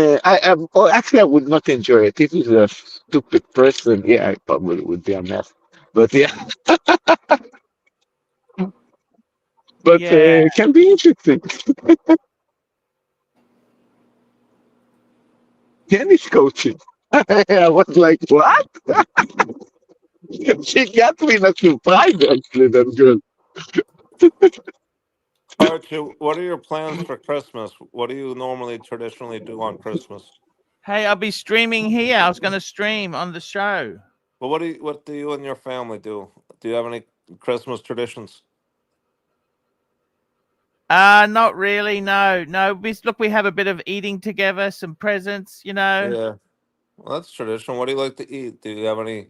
actually, I would not enjoy it if he's a stupid person. Yeah, I probably would be a mess. But yeah, but Yeah. it can be interesting. Tennis coaching. I was like, what? She got me in a surprise, actually, that girl. Archie, what are your plans for Christmas? What do you normally traditionally do on Christmas? Hey, I'll be streaming here. I was going to stream on the show. Well, what do you and your family do? Do you have any Christmas traditions? Not really. No, no. We have a bit of eating together, some presents. You know. Yeah, well, that's tradition. What do you like to eat? Do you have any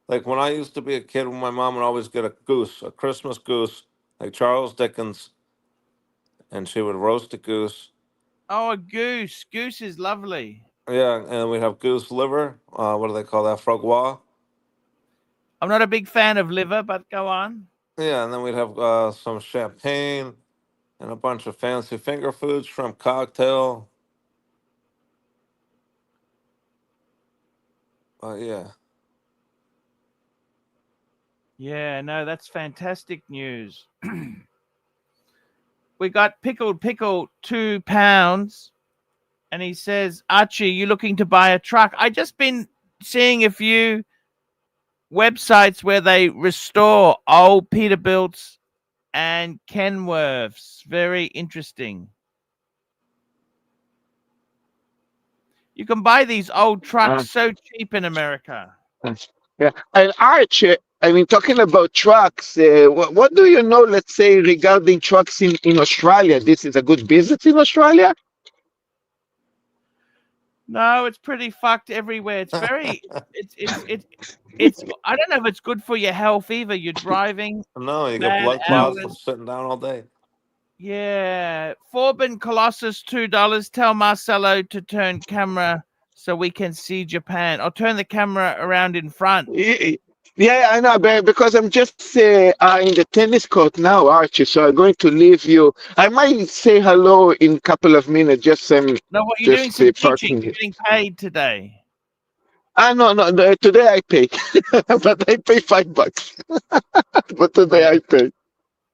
like when I used to be a kid? My mom would always get a goose, a Christmas goose, like Charles Dickens, and she would roast a goose. Oh, a goose. Goose is lovely. Yeah, and we'd have goose liver. What do they call that? Frogwa. I'm not a big fan of liver, but go on. Yeah, and then we'd have some champagne and a bunch of fancy finger foods, shrimp cocktail. Yeah. Yeah, no, that's fantastic news. We got pickled 2 pounds, and he says, Archie, you looking to buy a truck? I just been seeing a few websites where they restore old Peterbilts and Kenworths. Very interesting. You can buy these old trucks so cheap in America. Yeah. And Archie, I mean, talking about trucks, what do you know, let's say, regarding trucks in Australia? This is a good business in Australia? No, it's pretty fucked everywhere. It's very, it's. I don't know if it's good for your health either. You're driving No, you get bad blood clots from hours. sitting down all day. Yeah, Forbin Colossus $2. Tell Marcelo to turn camera so we can see Japan. Or turn the camera around in front. Yeah, I know, but because I'm just in the tennis court now, Archie. So I'm going to leave you. I might say hello in a couple of minutes. Just No, what you're doing just some teaching. parking You're here. getting paid today. No, today I pay, but I pay $5. But today I pay.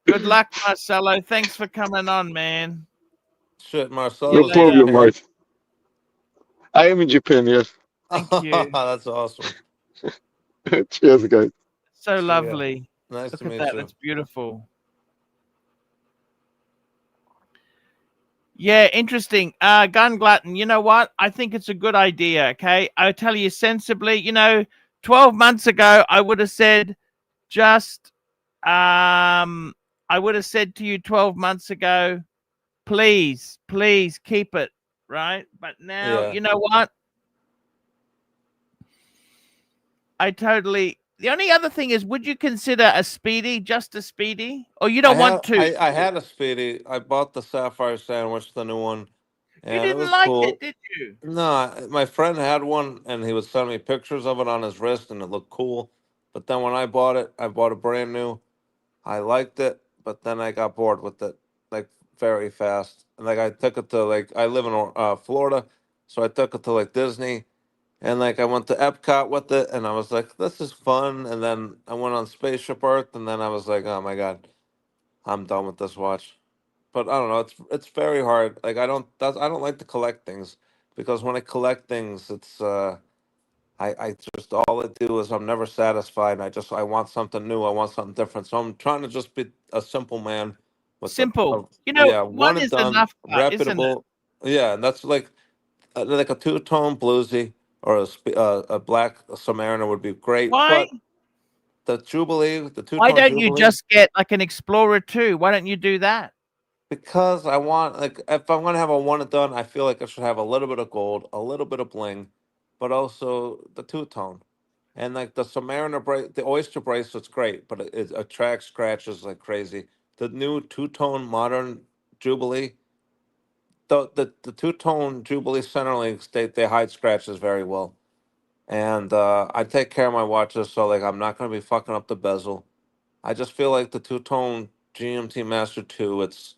Good luck, Marcelo. Thanks for coming on, man. Shit, See No you Marcelo's in later. problem, Japan. Archie. I am in Japan. Yes. Thank you. That's awesome. Cheers, guys. So See ya. lovely. Nice Look to at meet that. you. That's beautiful. Yeah, interesting. Gun glutton. You know what? I think it's a good idea. Okay, I'll tell you sensibly. 12 months ago, I would have said just. I would have said to you 12 months ago, please, please keep it, right? But now, Yeah. you know what? I totally. The only other thing is, would you consider a speedy, just a speedy, or you don't want to? I had a Speedy. I bought the Sapphire Sandwich, the new one, You and it didn't was like it, cool. did you? No, my friend had one, and he would send me pictures of it on his wrist, and it looked cool. But then when I bought it brand new. I liked it, but then I got bored with it, like very fast. And like I took it to like I live in Florida, so I took it to like Disney, and like I went to Epcot with it, and I was like, this is fun. And then I went on Spaceship Earth, and then I was like, oh my god, I'm done with this watch. But I don't know, it's very hard. Like I don't like to collect things because when I collect things, it's I just all I do is I'm never satisfied. I want something new. I want something different. So I'm trying to just be a simple man with Simple. yeah, One one and is done, enough, isn't it? reputable. Yeah, and that's like a two tone bluesy or a black Submariner would be great. Why? But the Jubilee, the two Why tone don't you Jubilee, just get like an Explorer 2? Why don't you do that? because I want like if I'm gonna have a one and done, I feel like I should have a little bit of gold, a little bit of bling, but also the two tone. And like the Submariner the Oyster bracelet's great, but it attracts scratches like crazy. The new two tone modern Jubilee, the two tone Jubilee Centerlinks, they hide scratches very well. And I take care of my watches, so like I'm not gonna be fucking up the bezel. I just feel like the two tone GMT Master Two, it's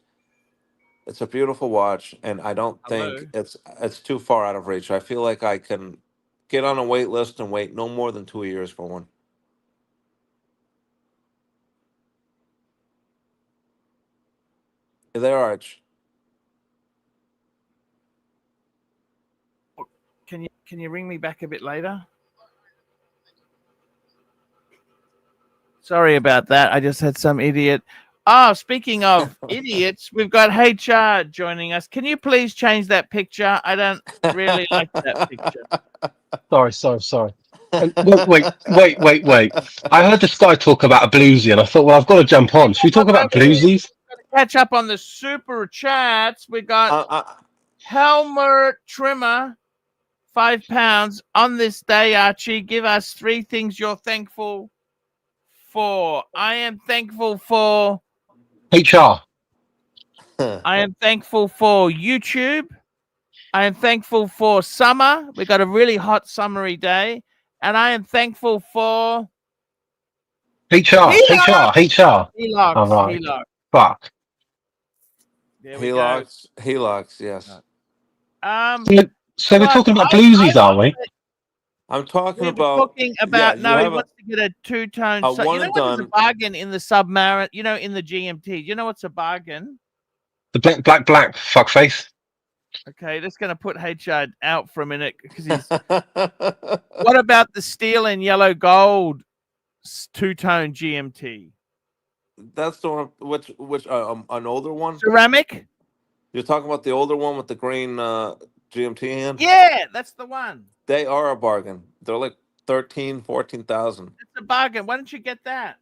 a beautiful watch, and I don't think Hello. it's too far out of reach. I feel like I can get on a wait list and wait no more than 2 years for one. You there, Arch? Can you ring me back a bit later? Sorry about that. I just had some idiot. Oh, speaking of idiots, we've got HR joining us. Can you please change that picture? I don't really like that picture. Sorry. And wait. I heard this guy talk about a bluesy, and I thought, well, I've got to jump on. Should we talk about bluesies? Catch up on the super chats. We got Helmer Trimmer, £5 on this day. Archie, give us 3 things you're thankful for. I am thankful for HR. I am thankful for YouTube. I am thankful for summer. We got a really hot summery day, and I am thankful for HR. Helix. All right. Helix. Fuck. There we go. Helix, yes. So we're talking about bluesies, aren't we? I'm talking We were about talking about you no. He have wants to get a two-tone. a So, one you know and what? There's a done. bargain in the Submariner. In the GMT. You know what's a bargain? The black fuckface. Okay, just going to put HR out for a minute because he's. What about the steel and yellow gold two-tone GMT? That's the one. Which an older one? Ceramic. You're talking about the older one with the green GMT hand. Yeah, that's the one. They are a bargain. They're like 13, 14,000. It's a bargain. Why don't you get that?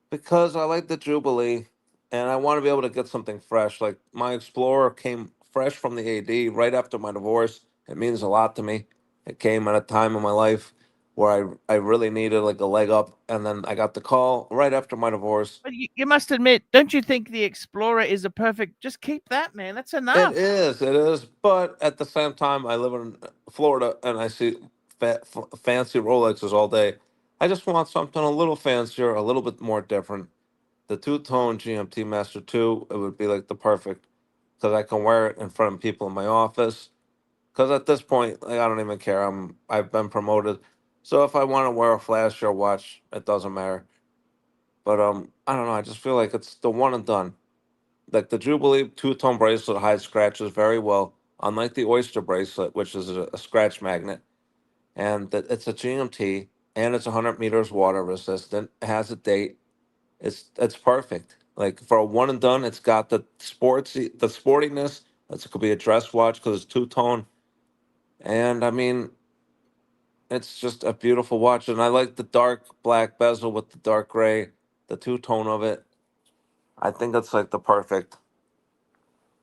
Because I like the Jubilee and I want to be able to get something fresh. Like my Explorer came fresh from the AD right after my divorce. It means a lot to me. It came at a time in my life where I really needed like a leg up. And then I got the call right after my divorce. But you must admit, don't you think the Explorer is a perfect? Just keep that, man. That's enough. It is. But at the same time, I live in Florida and I see fancy Rolexes all day. I just want something a little fancier, a little bit more different. The two-tone GMT Master 2, it would be like the perfect, because I can wear it in front of people in my office. Because at this point, like, I don't even care. I've been promoted, so if I want to wear a flashier watch, it doesn't matter. But I don't know. I just feel like it's the one and done. Like the Jubilee two-tone bracelet hides scratches very well, unlike the Oyster bracelet, which is a scratch magnet, and that it's a GMT and it's 100 meters water resistant. It has a date. It's perfect. Like for a one and done, it's got the sportiness. It could be a dress watch because it's two tone, and I mean it's just a beautiful watch. And I like the dark black bezel with the dark gray, the two tone of it. I think it's like the perfect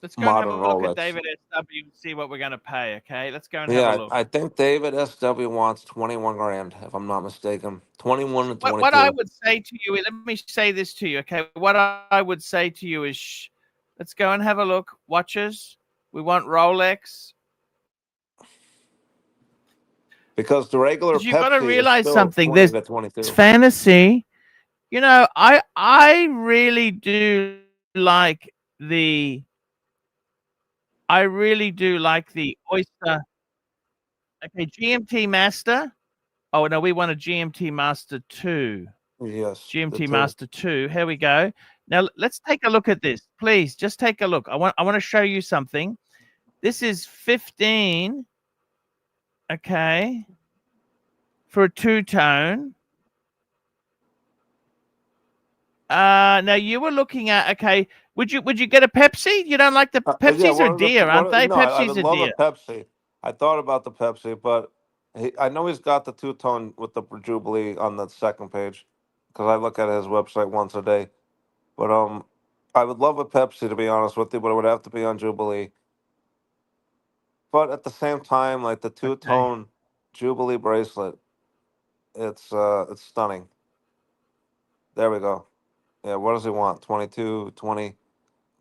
Let's go and have modern a look at Rolex. David SW and see what we're going to pay. Okay, let's go and have a Yeah, look. I think David SW wants 21 grand, if I'm not mistaken. 21 and 22. What I would say to you, let me say this to you, okay? What I would say to you is, let's go and have a look. Watches. We want Rolex. Because the regular You've got to Pepsi is realize still something. 20 There's to 22. fantasy. You know, I really do like the. I really do like the Oyster. Okay, GMT Master. Oh no, we want a GMT Master 2. Yes, the GMT two. Master 2. Here we go. Now let's take a look at this. Please just take a look. I want to show you something. This is 15. Okay. For a two-tone. Now you were looking at, okay, would you get a Pepsi? You don't like the Pepsis are dear, aren't they? No, I Pepsis would are love a dear. Pepsi. I thought about the Pepsi, but I know he's got the two tone with the Jubilee on the second page because I look at his website once a day. But I would love a Pepsi to be honest with you, but it would have to be on Jubilee. But at the same time, like the two tone Jubilee bracelet, it's stunning. There we go. Yeah, what does he want? 22, 20,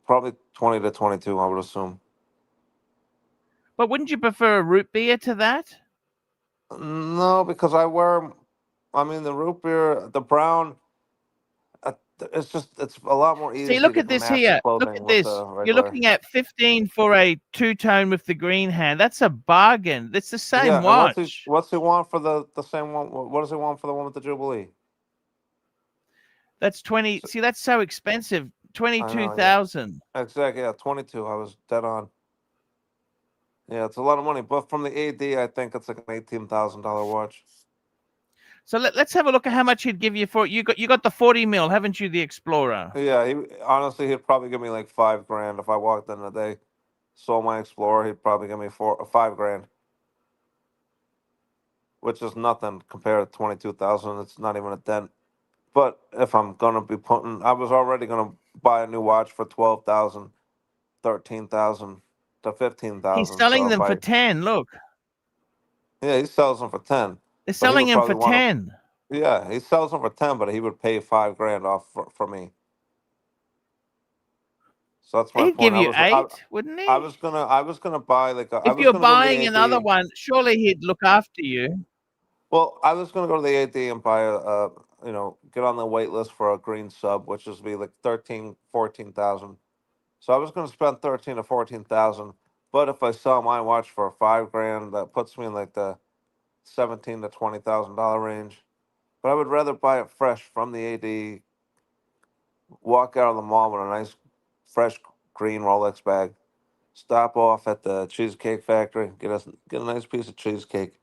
probably 20 to 22, I would assume. But wouldn't you prefer a root beer to that? No, because I mean, the root beer, the brown, it's a lot more easy See, look to at this match the here. Look clothing at with this. the You're regular. looking at 15 for a two-tone with the green hand. That's a bargain. It's the same Yeah, and watch. what's he want for the same one? What does he want for the one with the Jubilee? That's 20. So, See, that's so expensive. I know, 22,000. yeah. Exactly, yeah, 22. I was dead on. Yeah, it's a lot of money, but from the AD, I think it's like an $18,000 watch. So let's have a look at how much he'd give you for it. You got the 40 mil, haven't you? The Explorer. Yeah, honestly, he'd probably give me like 5 grand if I walked in today. Sold my Explorer, he'd probably give me 5 grand, which is nothing compared to 22,000. It's not even a dent. But if I'm gonna be putting, I was already gonna buy a new watch for 12,000, 13,000 to He's 15,000. selling So if them for 10. Look, yeah, he sells them for 10, they're but he selling would them for probably want 10. to. Yeah, he sells them for 10, but he would pay 5 grand off for me. So that's my He'd point. give you 8, wouldn't he? I was gonna buy like I If was you're gonna go to the buying another AD. one, surely he'd look after you. Well, I was gonna go to the AD and buy get on the wait list for a green sub, which is be like 13, 14,000. So I was gonna spend 13 to 14,000. But if I sell my watch for 5 grand, that puts me in like the 17 to $20,000 range. But I would rather buy it fresh from the AD, walk out of the mall with a nice, fresh green Rolex bag, stop off at the Cheesecake Factory, get a nice piece of cheesecake.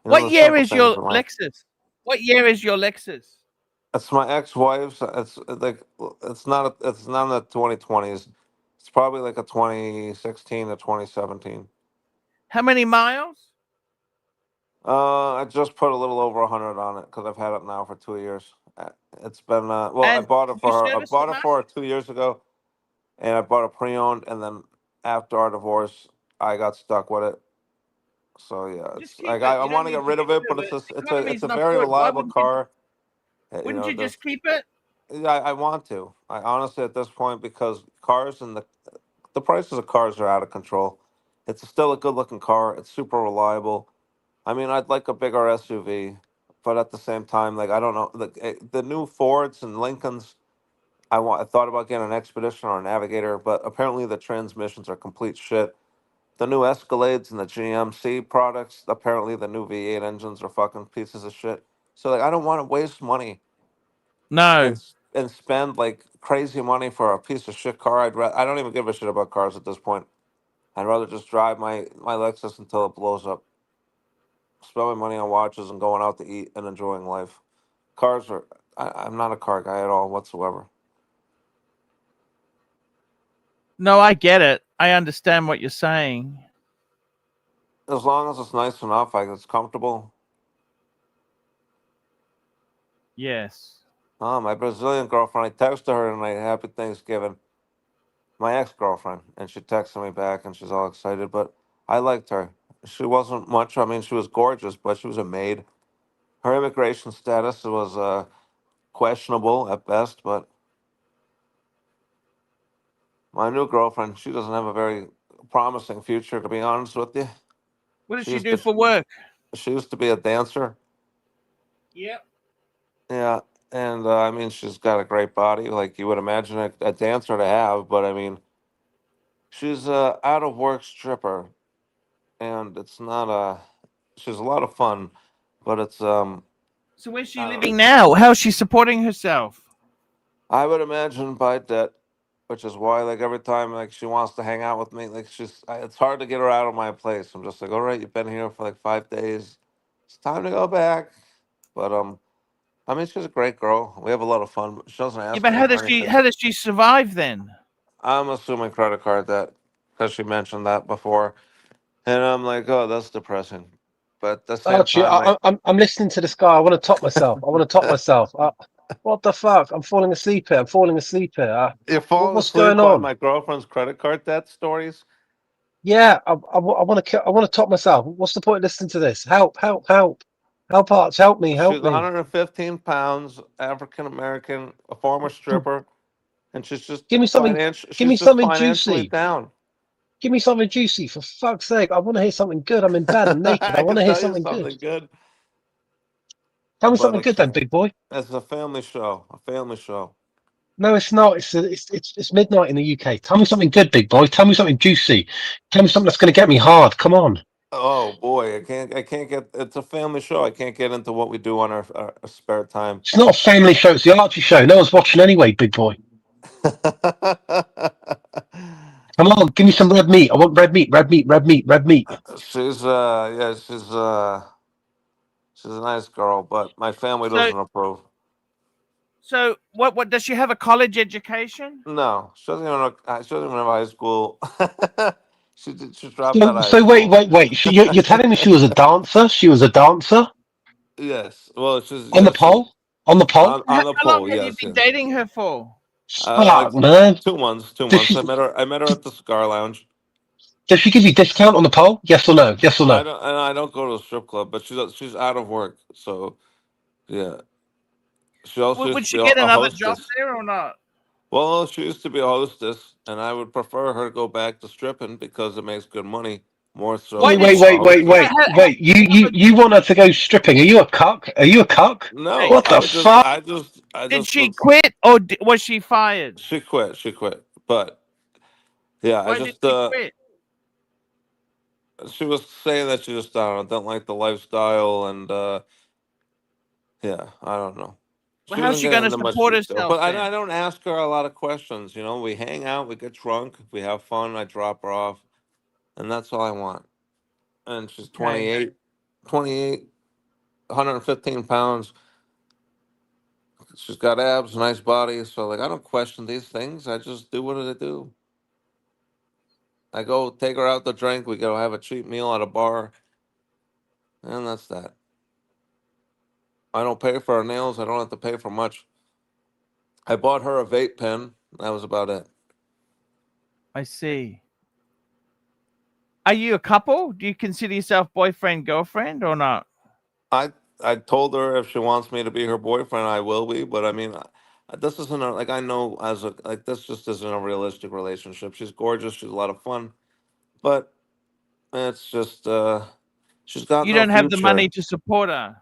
What The year simple is things your in life. Lexus? What year is your Lexus? It's my ex-wife's. It's like it's not in the 2020s. It's It's probably like a 2016 to 2017. How many miles? I just put a little over 100 on it because I've had it now for 2 years. It's been well. I And bought it you for her. I service bought the it for her 2 years ago, and I bought it pre-owned. And then after our divorce, I got stuck with it. So yeah, Just it's keep like it. I You don't want to need get to rid of get it, rid but of it. The it's economy's a not very good. Why reliable car. wouldn't you just keep it? Yeah, I want to. I honestly at this point because cars and the prices of cars are out of control. It's still a good looking car. It's super reliable. I mean, I'd like a bigger SUV, but at the same time, like I don't know, the new Fords and Lincolns. I thought about getting an Expedition or a Navigator, but apparently the transmissions are complete shit. The new Escalades and the GMC products, apparently the new V8 engines are fucking pieces of shit. So like, I don't want to waste money No. and spend like crazy money for a piece of shit car. I don't even give a shit about cars at this point. I'd rather just drive my Lexus until it blows up. Spend my money on watches and going out to eat and enjoying life. Cars are. I'm not a car guy at all whatsoever. No, I get it. I understand what you're saying. As long as it's nice enough, like it's comfortable. Yes. Oh, my Brazilian girlfriend. I texted her tonight, "Happy Thanksgiving." My ex-girlfriend, and she texted me back, and she's all excited. But I liked her. She wasn't much. I mean, she was gorgeous, but she was a maid. Her immigration status was questionable at best. But my new girlfriend, she doesn't have a very promising future, to be honest with you. What does She she used do to for work? she used to be a dancer. Yep. Yeah, and I mean, she's got a great body, like you would imagine a dancer to have. But I mean, she's a out of work stripper, and it's not a. She's a lot of fun, but it's So where's she I don't know. living now? How's she supporting herself? I would imagine by debt, which is why like every time like she wants to hang out with me, like it's hard to get her out of my place. I'm just like, all right, you've been here for like 5 days, it's time to go back. But I mean, she's a great girl. We have a lot of fun. She doesn't Yeah, ask but me for anything. how does she survive then? I'm assuming credit card debt because she mentioned that before, and I'm like, oh, that's depressing. But at the same Archie, time, like, I'm listening to this guy. I want to top myself. I want to top myself. What the fuck? I'm falling asleep here. I'm falling asleep here. you're falling What's going asleep on on? my girlfriend's credit card debt stories. Yeah, I want to top myself. What's the point of listening to this? Help, help, help. Help, Arch, help me, She's help me. 115 pounds, African American, a former stripper, and Give me something, give she's me just something financially juicy. down. Give me something juicy, for fuck's sake. I want to hear something good. I'm in bed, I'm naked. I I want can to hear tell you something good. something good, Tell me but something I good then, can't. big boy. It's a family show. A family show. No, it's not. It's midnight in the UK. Tell me something good, big boy. Tell me something juicy. Tell me something that's going to get me hard. Come on. Oh boy, I can't. I can't get. It's a family show. I can't get into what we do on our spare time. It's not a family show. It's the Archie show. No one's watching anyway, big boy. Come on, give me some red meat. I want red meat, red meat, red meat, red meat. she's yeah, she's a nice girl, but my family So doesn't approve. what does she have a college education? No, she doesn't even have high school. She dropped out So, of high so wait, school. wait, wait. You're telling me she was a dancer? She was a dancer Yes. Well, she's on the yeah, she's pole? On the pole? How on the long pole. have you Yes, been yes. dating her for? Like Fuck, man. 2 months. Two Does months. she I met her at the cigar lounge. does she give you discount on the pole? Yes or no? Yes or no? I don't go to the strip club, but she's out of work. So yeah, she also used Would to be she get a another job hostess. there or not? Well, she used to be a hostess, and I would prefer her to go back to stripping because it makes good money more so Why Wait, did wait, than a wait, wait, hostess. wait, wait. You want her to go stripping? Are you a cuck? Are you a cuck? Hey, No, What the fuck? I did just she was. quit or was she fired? She quit. She quit. But yeah, I Why did just she quit? she was saying that she just don't like the lifestyle and yeah, I don't know. Well, She how's doesn't she get going to into much support detail, herself but I then? don't ask her a lot of questions. You know, we hang out, we get drunk, we have fun. I drop her off, and that's all I want. And she's Okay. 28, 115 pounds. She's got abs, nice body. So like, I don't question these things. I just do what I do. I go take her out to drink. We go have a cheap meal at a bar, and that's that. I don't pay for her nails. I don't have to pay for much. I bought her a vape pen. That was about it. I see. Are you a couple? Do you consider yourself boyfriend, girlfriend, or not? I told her if she wants me to be her boyfriend, I will be. But I mean, this isn't a, like I know as a like this just isn't a realistic relationship. She's gorgeous. She's a lot of fun, but it's just she's got You no don't have the future. money to support her.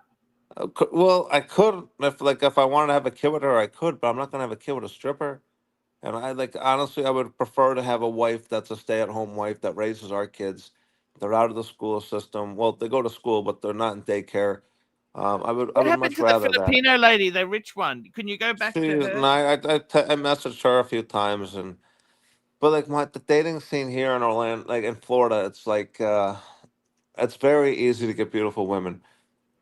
Well, I could if I wanted to have a kid with her, I could, but I'm not gonna have a kid with a stripper. And I like honestly, I would prefer to have a wife that's a stay-at-home wife that raises our kids. They're out of the school system. Well, they go to school, but they're not in daycare. I What would happened much to the rather that. Filipino lady, the rich one? Can you go back to She's her? and I messaged her a few times, and but like the dating scene here in Orlando, like in Florida, it's like it's very easy to get beautiful women,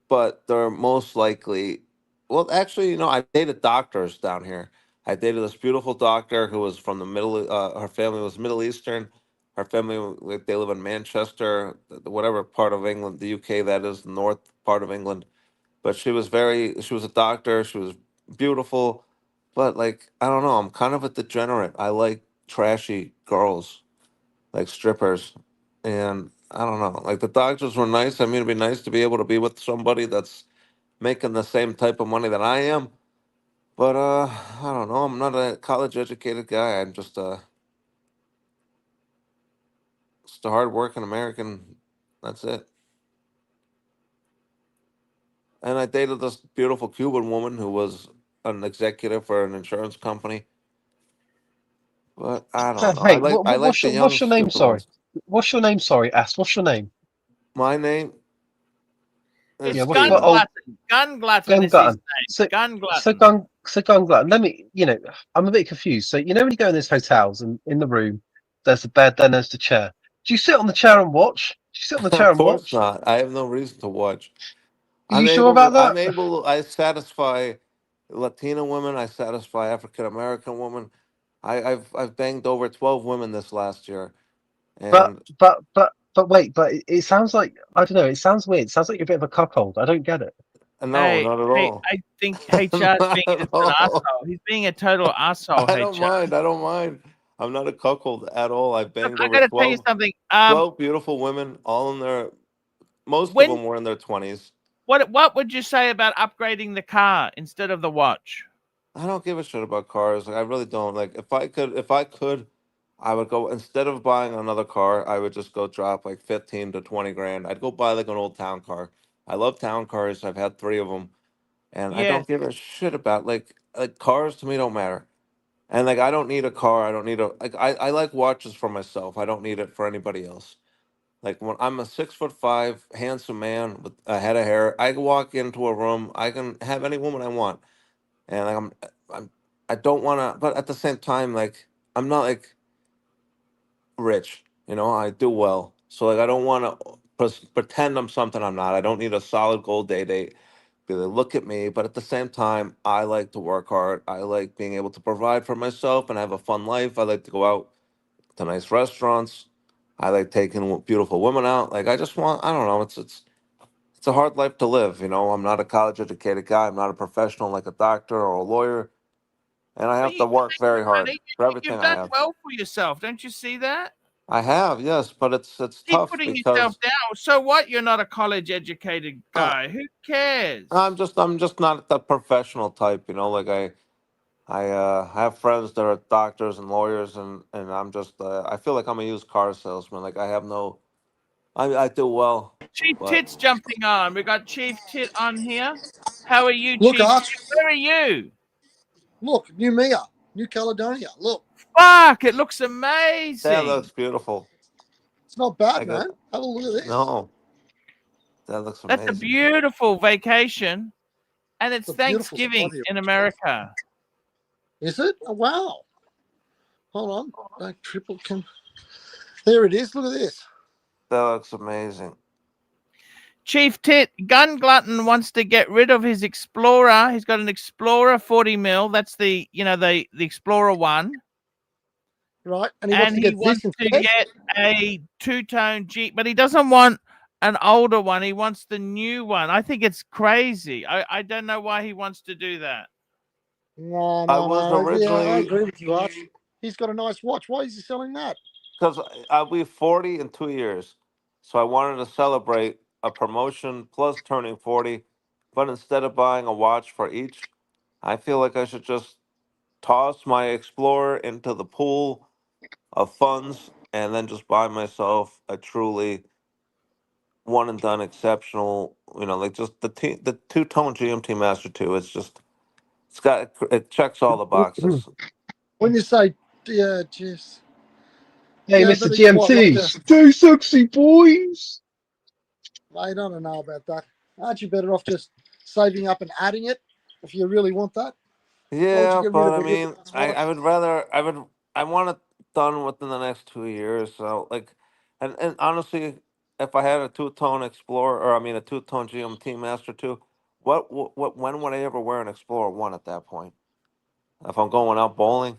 but they're most likely, well, actually, I dated doctors down here. I dated this beautiful doctor who was from the her family was Middle Eastern. Her family, like, they live in Manchester, whatever part of England, the UK that is, the north part of England. But she was a doctor. She was beautiful. But, like, I don't know. I'm kind of a degenerate. I like trashy girls, like strippers. And I don't know. Like, the doctors were nice. I mean, it'd be nice to be able to be with somebody that's making the same type of money that I am. But I don't know. I'm not a college educated guy. I'm just a hard working American. That's it. And I dated this beautiful Cuban woman who was an executive for an insurance company. But I don't know. Hey, I like the young what's your name? stupid Sorry. ones. What's your name? Sorry, Ass. What's your name? My name is Yeah, It's what's Gun what Steven. old Glutton. Gun Glutton Gun is his Glutton? name. Gun So Glutton. Gun Glutton. Let me, I'm a bit confused. So when you go in these hotels and in the room, there's the bed, then there's the chair. Do you sit on the chair and watch? Do you sit on the chair Of and course watch? not. I have no reason to watch. Are you sure about that? I satisfy Latino women, I satisfy African American women. I've banged over 12 women this last year. But And wait, but it sounds like I don't know. It sounds weird. It sounds like you're a bit of a cuckold. I don't get it. no, Hey, not at hey, all. I think HR is being Not at just an all. asshole. He's being a total asshole, I don't HR. mind. I don't mind. I'm not a cuckold at all. I've Look, banged I over gotta tell you something. 12 beautiful women, all in most of When them were in their 20s. what would you say about upgrading the car instead of the watch? I don't give a shit about cars. Like, I really don't. Like, if I could, I would go instead of buying another car. I would just go drop like 15 to 20 grand. I'd go buy like an old town car. I love town cars. I've had three of them, and I Yes. don't give a shit about like cars to me don't matter. And like I don't need a car. I don't need a like I like watches for myself. I don't need it for anybody else. Like when I'm a 6'5" handsome man with a head of hair, I can walk into a room. I can have any woman I want, and like I'm I don't want to. But at the same time, like I'm not like rich. I do well, so like I don't want to pretend I'm something I'm not. I don't need a solid gold day date. Be like, look at me. But at the same time, I like to work hard. I like being able to provide for myself and have a fun life. I like to go out to nice restaurants. I like taking beautiful women out. Like I just want. I don't know. It's a hard life to live. I'm not a college educated guy. I'm not a professional like a doctor or a lawyer, and I But have you to can work make very good hard money. for everything You've I done have. well for yourself. Don't you see that? I have, yes, but it's Keep tough putting yourself because down. So what? You're not a college educated uh, guy. Who cares? I'm just not that professional type. Like I have friends that are doctors and lawyers, and I'm just I feel like I'm a used car salesman. Like I have no, I do well, Chief but Tit's jumping on. We got Chief Tit on here. How are you, Look, Chief Tit? Arch, Where are you? look, New Caledonia. Look, Fuck, it looks that amazing. looks beautiful. it's not I bad, got man. Have a look at this. no, that looks That's a amazing. beautiful vacation. And It's it's a beautiful Thanksgiving spot here. in America. Is it? Oh, wow. Hold on. Back triple can. There it is. Look at this. That looks amazing. Chief Tit, Gun Glutton wants to get rid of his Explorer. He's got an Explorer 40 mil. That's the Explorer one. right? And he wants And to he get wants this to instead. get a two-tone G, but he doesn't want an older one. He wants the new one. I think it's crazy. I don't know why he wants to do that. No, I no, was no. Yeah, I originally, agree with you, Arch. He's got a nice watch. Why is he selling that? because I'll be 40 in 2 years. So I wanted to celebrate a promotion plus turning 40. But instead of buying a watch for each, I feel like I should just toss my Explorer into the pool of funds and then just buy myself a truly one and done exceptional, like just the two-tone GMT Master 2. It checks all the boxes. When you say, yeah, jeez. Hey, Yeah, Mr. but it's what, like GMT, stay sexy, boys. I don't know about that. Aren't you better off just saving up and adding it if you really want that? Why would you Yeah, get rid but of I a really mean, nice I, watch? I would rather I want it done within the next 2 years. So and honestly, if I had a two-tone Explorer, or I mean a two-tone GMT Master 2, when would I ever wear an Explorer 1 at that point? If I'm going out bowling,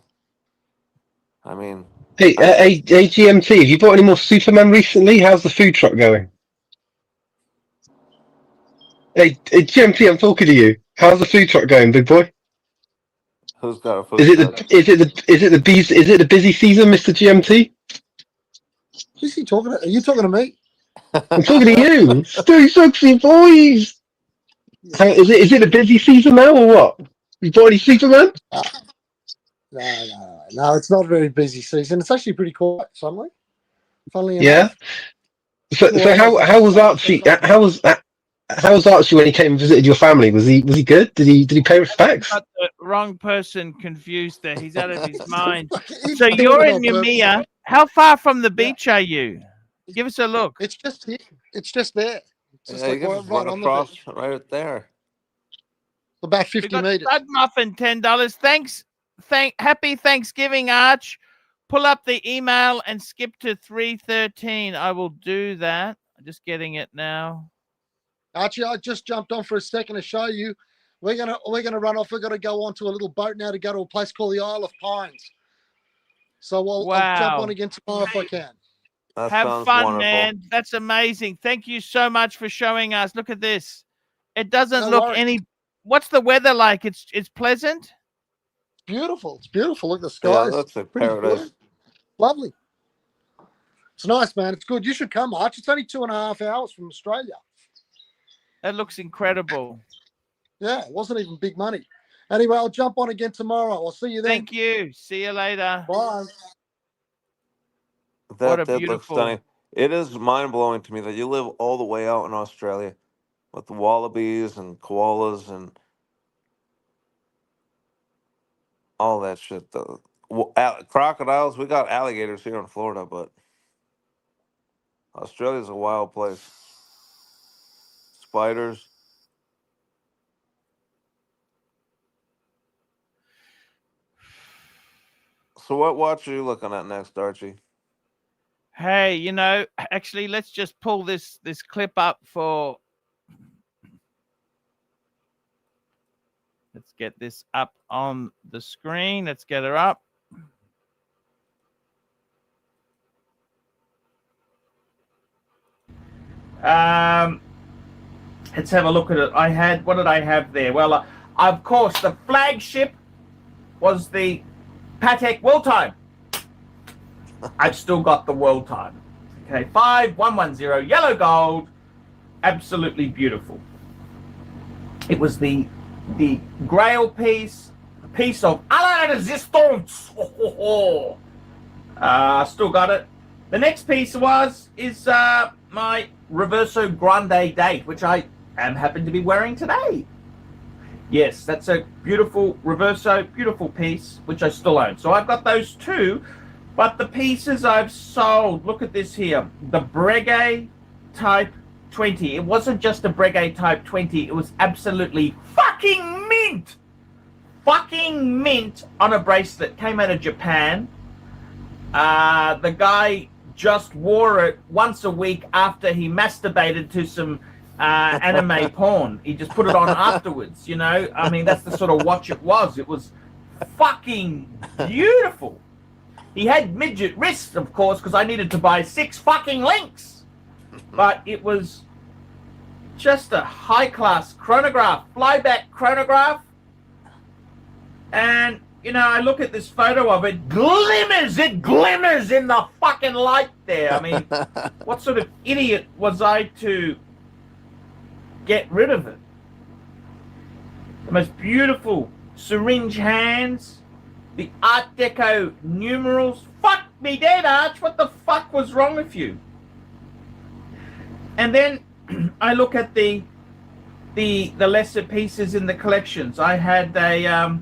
I mean, Hey, I should. GMT, have you bought any more Superman recently? How's the food truck going? Hey, GMT, I'm talking to you. How's the food truck going, big boy? Who's got a Is food it truck? the busy season, Mr. GMT? Who's he talking to? Are you talking to me? I'm talking to you. Stay sexy, boys. Yeah. Is it a busy season now or what? You bought any Superman? No, it's not a very busy season. It's actually pretty quiet, funnily Yeah. enough. So how was Archie? How was Archie when he came and visited your family? Was he good? Did he pay respects? Got the wrong person confused there. He's out of his mind. He's So doing you're it in on purpose. Mumia. How far from the Yeah. beach are you? Give us a look. It's just here. It's just there. It's just Yeah, you like can right just run on the across beach. right there. About We 50 got meters. Stud Muffin, $10. Happy Thanksgiving, Arch. Pull up the email and skip to 313. I will do that. I'm just getting it now. Archie, I just jumped on for a second to show you. We're gonna run off. We're gonna go on to a little boat now to go to a place called the Isle of Pines. So I'll jump on Wow. again tomorrow if I can. That Have sounds fun, wonderful. man. That's amazing. Thank you so much for showing us. Look at this. It doesn't No look worries. any. What's the weather like? It's pleasant. Beautiful. It's beautiful. Look, the Yeah, it sky's looks like pretty paradise. blue. Lovely. It's nice, man. It's good. You should come, Arch. It's only 2.5 hours from Australia. That looks incredible. Yeah, it wasn't even big money. Anyway, I'll jump on again tomorrow. I'll see you then. Thank you. See you later. Bye. What a That looks beautiful. stunning. It is mind blowing to me that you live all the way out in Australia with the wallabies and koalas and all that shit. Crocodiles, we got alligators here in Florida, but Australia's a wild place. Spiders. So what watch are you looking at next, Archie? Hey, actually, let's just pull this clip up for. Let's get this up on the screen. Let's get her up. Let's have a look at it. What did I have there? Well, of course, the flagship was the Patek World Time. I've still got the World Time. Okay, 5110 yellow gold, absolutely beautiful. It was the Grail piece, a piece of à la resistance. Still got it. The next piece is my Reverso Grande date, which I happen to be wearing today. Yes, that's a beautiful Reverso, beautiful piece, which I still own. So I've got those two, but the pieces I've sold, look at this here, the Breguet Type 20. It wasn't just a Breguet Type 20, it was absolutely fucking mint! Fucking mint on a bracelet. Came out of Japan. The guy just wore it once a week after he masturbated to some anime porn. He just put it on afterwards, I mean, that's the sort of watch it was. It was fucking beautiful. He had midget wrists, of course, because I needed to buy 6 fucking links. But it was just a high-class chronograph, flyback chronograph. And, you know, I look at this photo of it, glimmers in the fucking light there. I mean, what sort of idiot was I to get rid of it? The most beautiful syringe hands, the Art Deco numerals. Fuck me dead, Arch. What the fuck was wrong with you? And then I look at the lesser pieces in the collections. I had a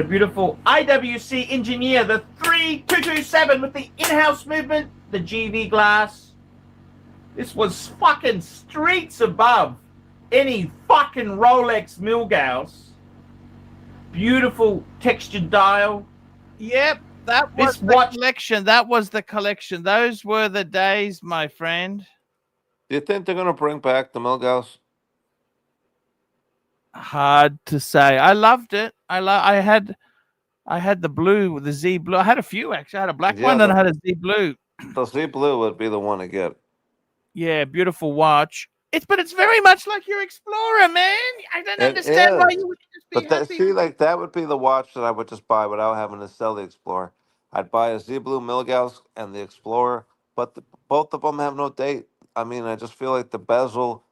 beautiful IWC Engineer, the 3227 with the in-house movement, the GV glass. This was fucking streets above any fucking Rolex Milgauss. Beautiful textured dial. Yep, that was the collection. That was the collection. Those were the days, my friend. Do you think they're gonna bring back the Milgauss? Hard to say. I loved it. I had the blue, the Z blue. I had a few actually. I had a black one and I had a Z blue. The Z blue would be the one to get. Yeah, beautiful watch. But it's very much like your Explorer, man. I don't understand why you would just be happy. See, like that would be the watch that I would just buy without having to sell the Explorer. I'd buy a Z Blue Milgauss and the Explorer, but both of them have no date. I mean, I just feel like the bezel.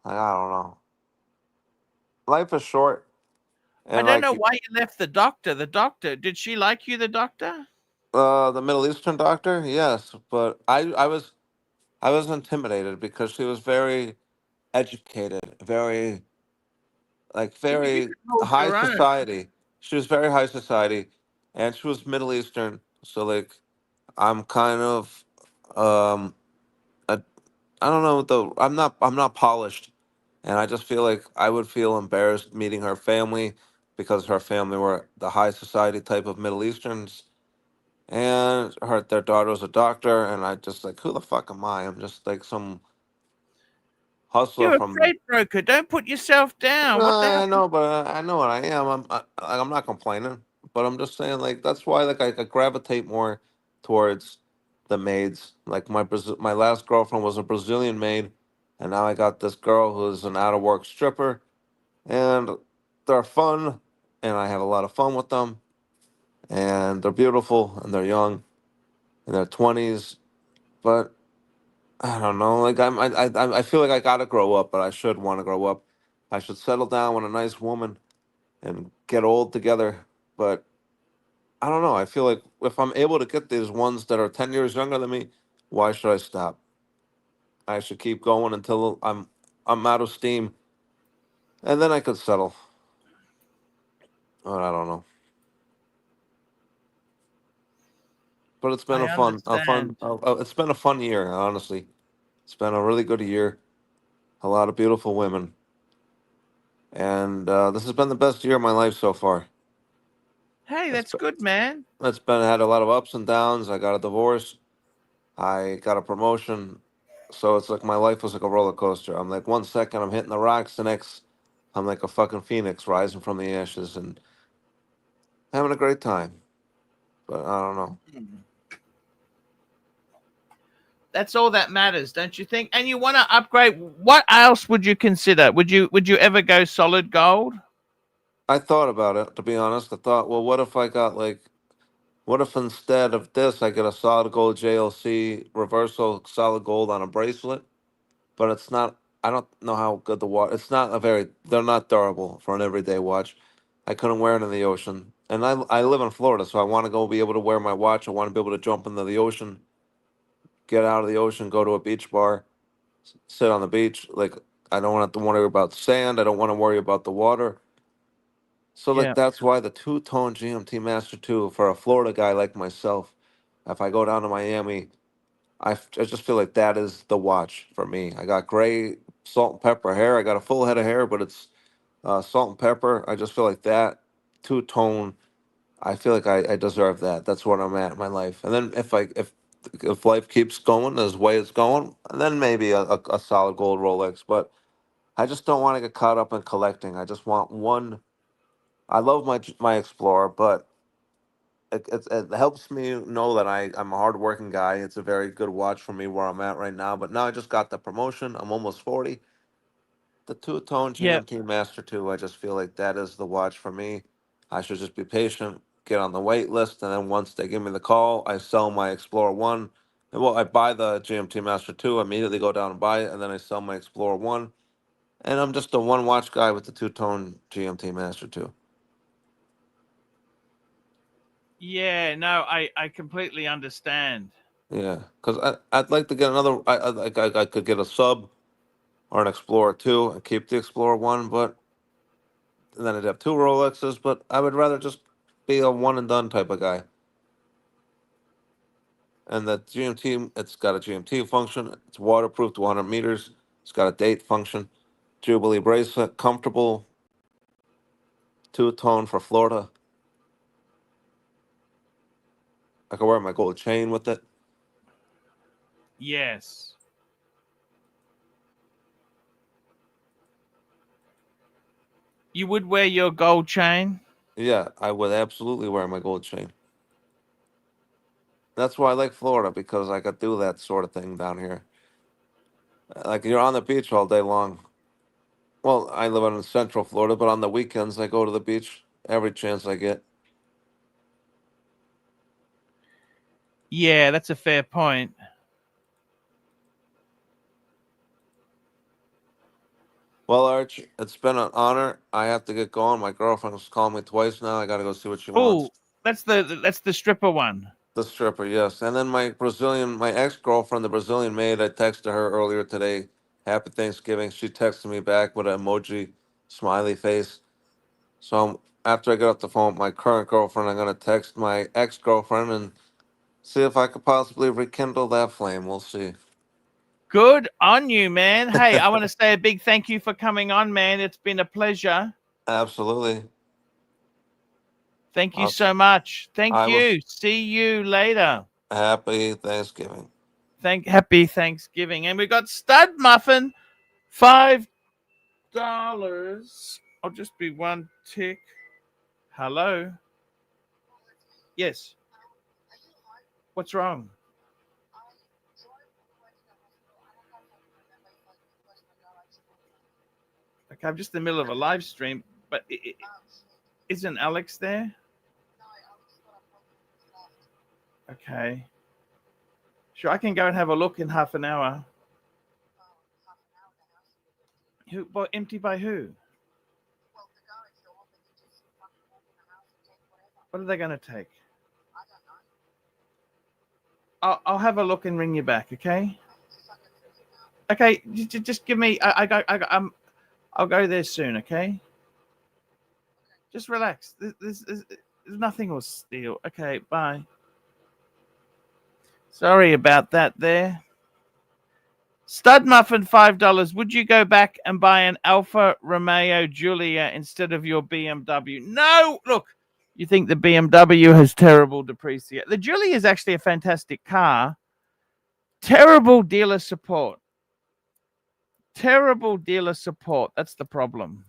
I don't know. Life is short. I don't know why you left the doctor. The doctor, did she like you, the doctor? The Middle Eastern doctor, yes, but I was intimidated because she was very educated, very high society. She was very high society, and she was Middle Eastern. So like, I'm kind of, I, I don't know. I'm not polished, and I just feel like I would feel embarrassed meeting her family because her family were the high society type of Middle Easterns, and their daughter was a doctor, and I just like, who the fuck am I? I'm just like some hustler You're from. a freight broker. Don't put yourself down. What the hell? I know, but I know what I am. I'm not complaining, but I'm just saying like that's why like I gravitate more towards the maids. Like my last girlfriend was a Brazilian maid, and now I got this girl who's an out of work stripper, and they're fun, and I have a lot of fun with them, and they're beautiful, and they're young, in their 20s, but I don't know. Like I feel like I gotta grow up, but I should want to grow up. I should settle down with a nice woman and get old together. But I don't know. I feel like if I'm able to get these ones that are 10 years younger than me, why should I stop? I should keep going until I'm out of steam, and then I could settle. But I don't know. But it's been I understand. it's been a fun year. Honestly, it's been a really good year. A lot of beautiful women, and this has been the best year of my life so far. Hey, that's good, man. It's been had a lot of ups and downs. I got a divorce. I got a promotion. So it's like my life was like a roller coaster. I'm like 1 second I'm hitting the rocks, the next I'm like a fucking phoenix rising from the ashes and having a great time. But I don't know. That's all that matters, don't you think? And you want to upgrade. What else would you consider? Would you ever go solid gold? I thought about it, to be honest. I thought, well, what if instead of this I get a solid gold JLC reversal solid gold on a bracelet? But it's not. I don't know how good the watch. It's not a very. They're not durable for an everyday watch. I couldn't wear it in the ocean, and I live in Florida, so I want to go be able to wear my watch. I want to be able to jump into the ocean, get out of the ocean, go to a beach bar, sit on the beach. Like I don't want to have to worry about sand. I don't want to worry about the water. So like Yeah. that's why the two-tone GMT Master 2 for a Florida guy like myself. If I go down to Miami, I just feel like that is the watch for me. I got gray salt and pepper hair. I got a full head of hair, but it's salt and pepper. I just feel like that two tone. I feel like I deserve that. That's where I'm at in my life. And then if life keeps going as way it's going, then maybe a solid gold Rolex. But I just don't want to get caught up in collecting. I just want one. I love my Explorer, but it helps me know that I'm a hardworking guy. It's a very good watch for me where I'm at right now. But now I just got the promotion. I'm almost 40. The two-tone Yep. GMT Master 2, I just feel like that is the watch for me. I should just be patient, get on the wait list, and then once they give me the call, I sell my Explorer 1. Well, I buy the GMT Master 2, immediately go down and buy it, and then I sell my Explorer 1. And I'm just a one-watch guy with the two-tone GMT Master 2. Yeah, no, I completely understand. Yeah, because I'd like to get another. I could get a sub or an Explorer 2 and keep the Explorer 1, but then I'd have two Rolexes. But I would rather just be a one and done type of guy. And the GMT, it's got a GMT function. It's waterproof to 100 meters. It's got a date function. Jubilee bracelet, comfortable, two-tone for Florida. I can wear my gold chain with it. Yes. You would wear your gold chain? Yeah, I would absolutely wear my gold chain. That's why I like Florida, because I could do that sort of thing down here. Like, you're on the beach all day long. Well, I live in Central Florida, but on the weekends I go to the beach every chance I get. Yeah, that's a fair point. Well, Arch, it's been an honor. I have to get going. My girlfriend's called me twice now. I got to go see what she wants. Oh, that's the stripper one. The stripper, yes. And then my ex-girlfriend, the Brazilian maid, I texted her earlier today. Happy Thanksgiving. She texted me back with an emoji smiley face. So after I get off the phone with my current girlfriend, I'm going to text my ex-girlfriend and see if I could possibly rekindle that flame. We'll see. Good on you, man. Hey, I want to say a big thank you for coming on, man. It's been a pleasure. Absolutely. Thank you I'll- so much. Thank I will. you. See you later. Happy Thanksgiving. Happy Thanksgiving. And we got Stud Muffin, $5. I'll just be one tick. Hello. Yes. What's wrong? Okay, I'm just in the middle of a live stream, but isn't Alex there? Okay. Sure, I can go and have a look in half an hour. Who? Well, empty by who? What are they going to take? I'll have a look and ring you back. Okay. Okay. Just give me. I'll go there soon. Okay. Just relax. There's nothing will steal. Okay. Bye. Sorry about that. There. Stud Muffin, $5. Would you go back and buy an Alfa Romeo Giulia instead of your BMW? No. Look. You think the BMW has terrible depreciation. The Giulia is actually a fantastic car. Terrible dealer support. Terrible dealer support. That's the problem.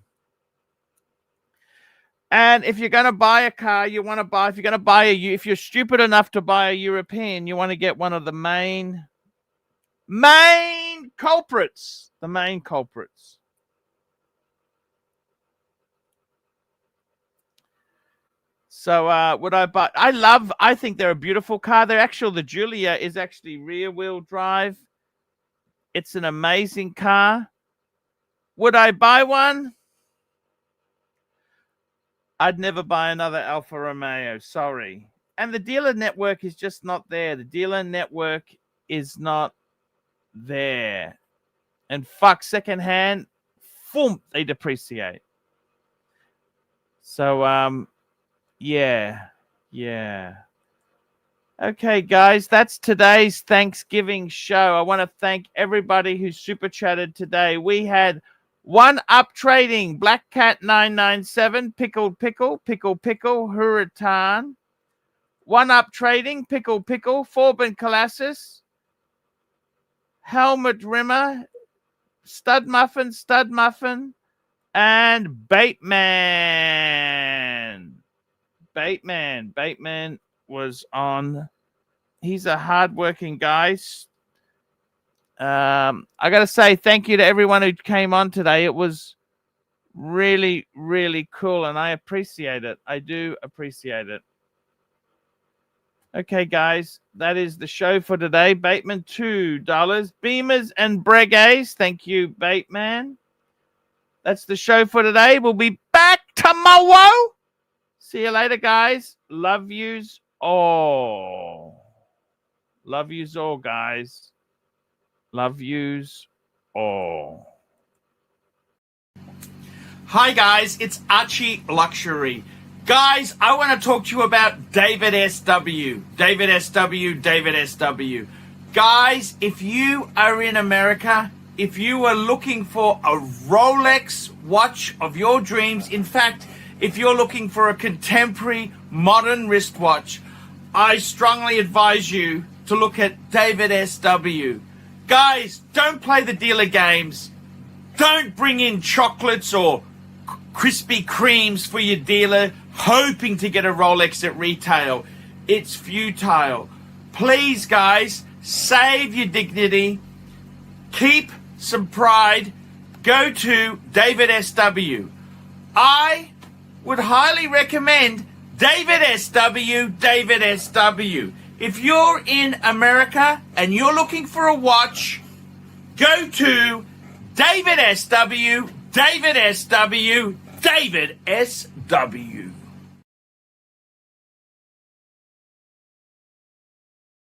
And if you're going to buy a car, if you're going to buy if you're stupid enough to buy a European, you want to get one of the main culprits. The main culprits. So would I buy? I think they're a beautiful car. The Giulia is actually rear wheel drive. It's an amazing car. Would I buy one? I'd never buy another Alfa Romeo. Sorry. And the dealer network is just not there. The dealer network is not there. And fuck, secondhand, boom, they depreciate. So, yeah. Okay, guys, that's today's Thanksgiving show. I want to thank everybody who super chatted today. We had One Up Trading, Black Cat 997, Pickle, Huratan. One Up Trading, Pickle, Forbin Colossus, Helmut Rimmer, Stud Muffin, and Bateman. was on. He's a hardworking guy. I got to say thank you to everyone who came on today. It was really, really cool, and I appreciate it. I do appreciate it. Okay, guys, that is the show for today. Bateman, $2. Beamers and Bregues, thank you, Bateman. That's the show for today. We'll be back tomorrow. See you later, guys. Love yous all. Love yous all, guys. Love yous all. Hi, guys. It's ArchieLuxury. Guys, I want to talk to you about David SW. David SW, David SW. Guys, if you are in America, if you are looking for a Rolex watch of your dreams, in fact, if you're looking for a contemporary modern wristwatch, I strongly advise you to look at David SW. Guys, don't play the dealer games. Don't bring in chocolates or Krispy Kremes for your dealer hoping to get a Rolex at retail. It's futile. Please, guys, save your dignity. Keep some pride. Go to David SW. I would highly recommend David SW, David SW. If you're in America and you're looking for a watch, go to David SW, David SW, David SW.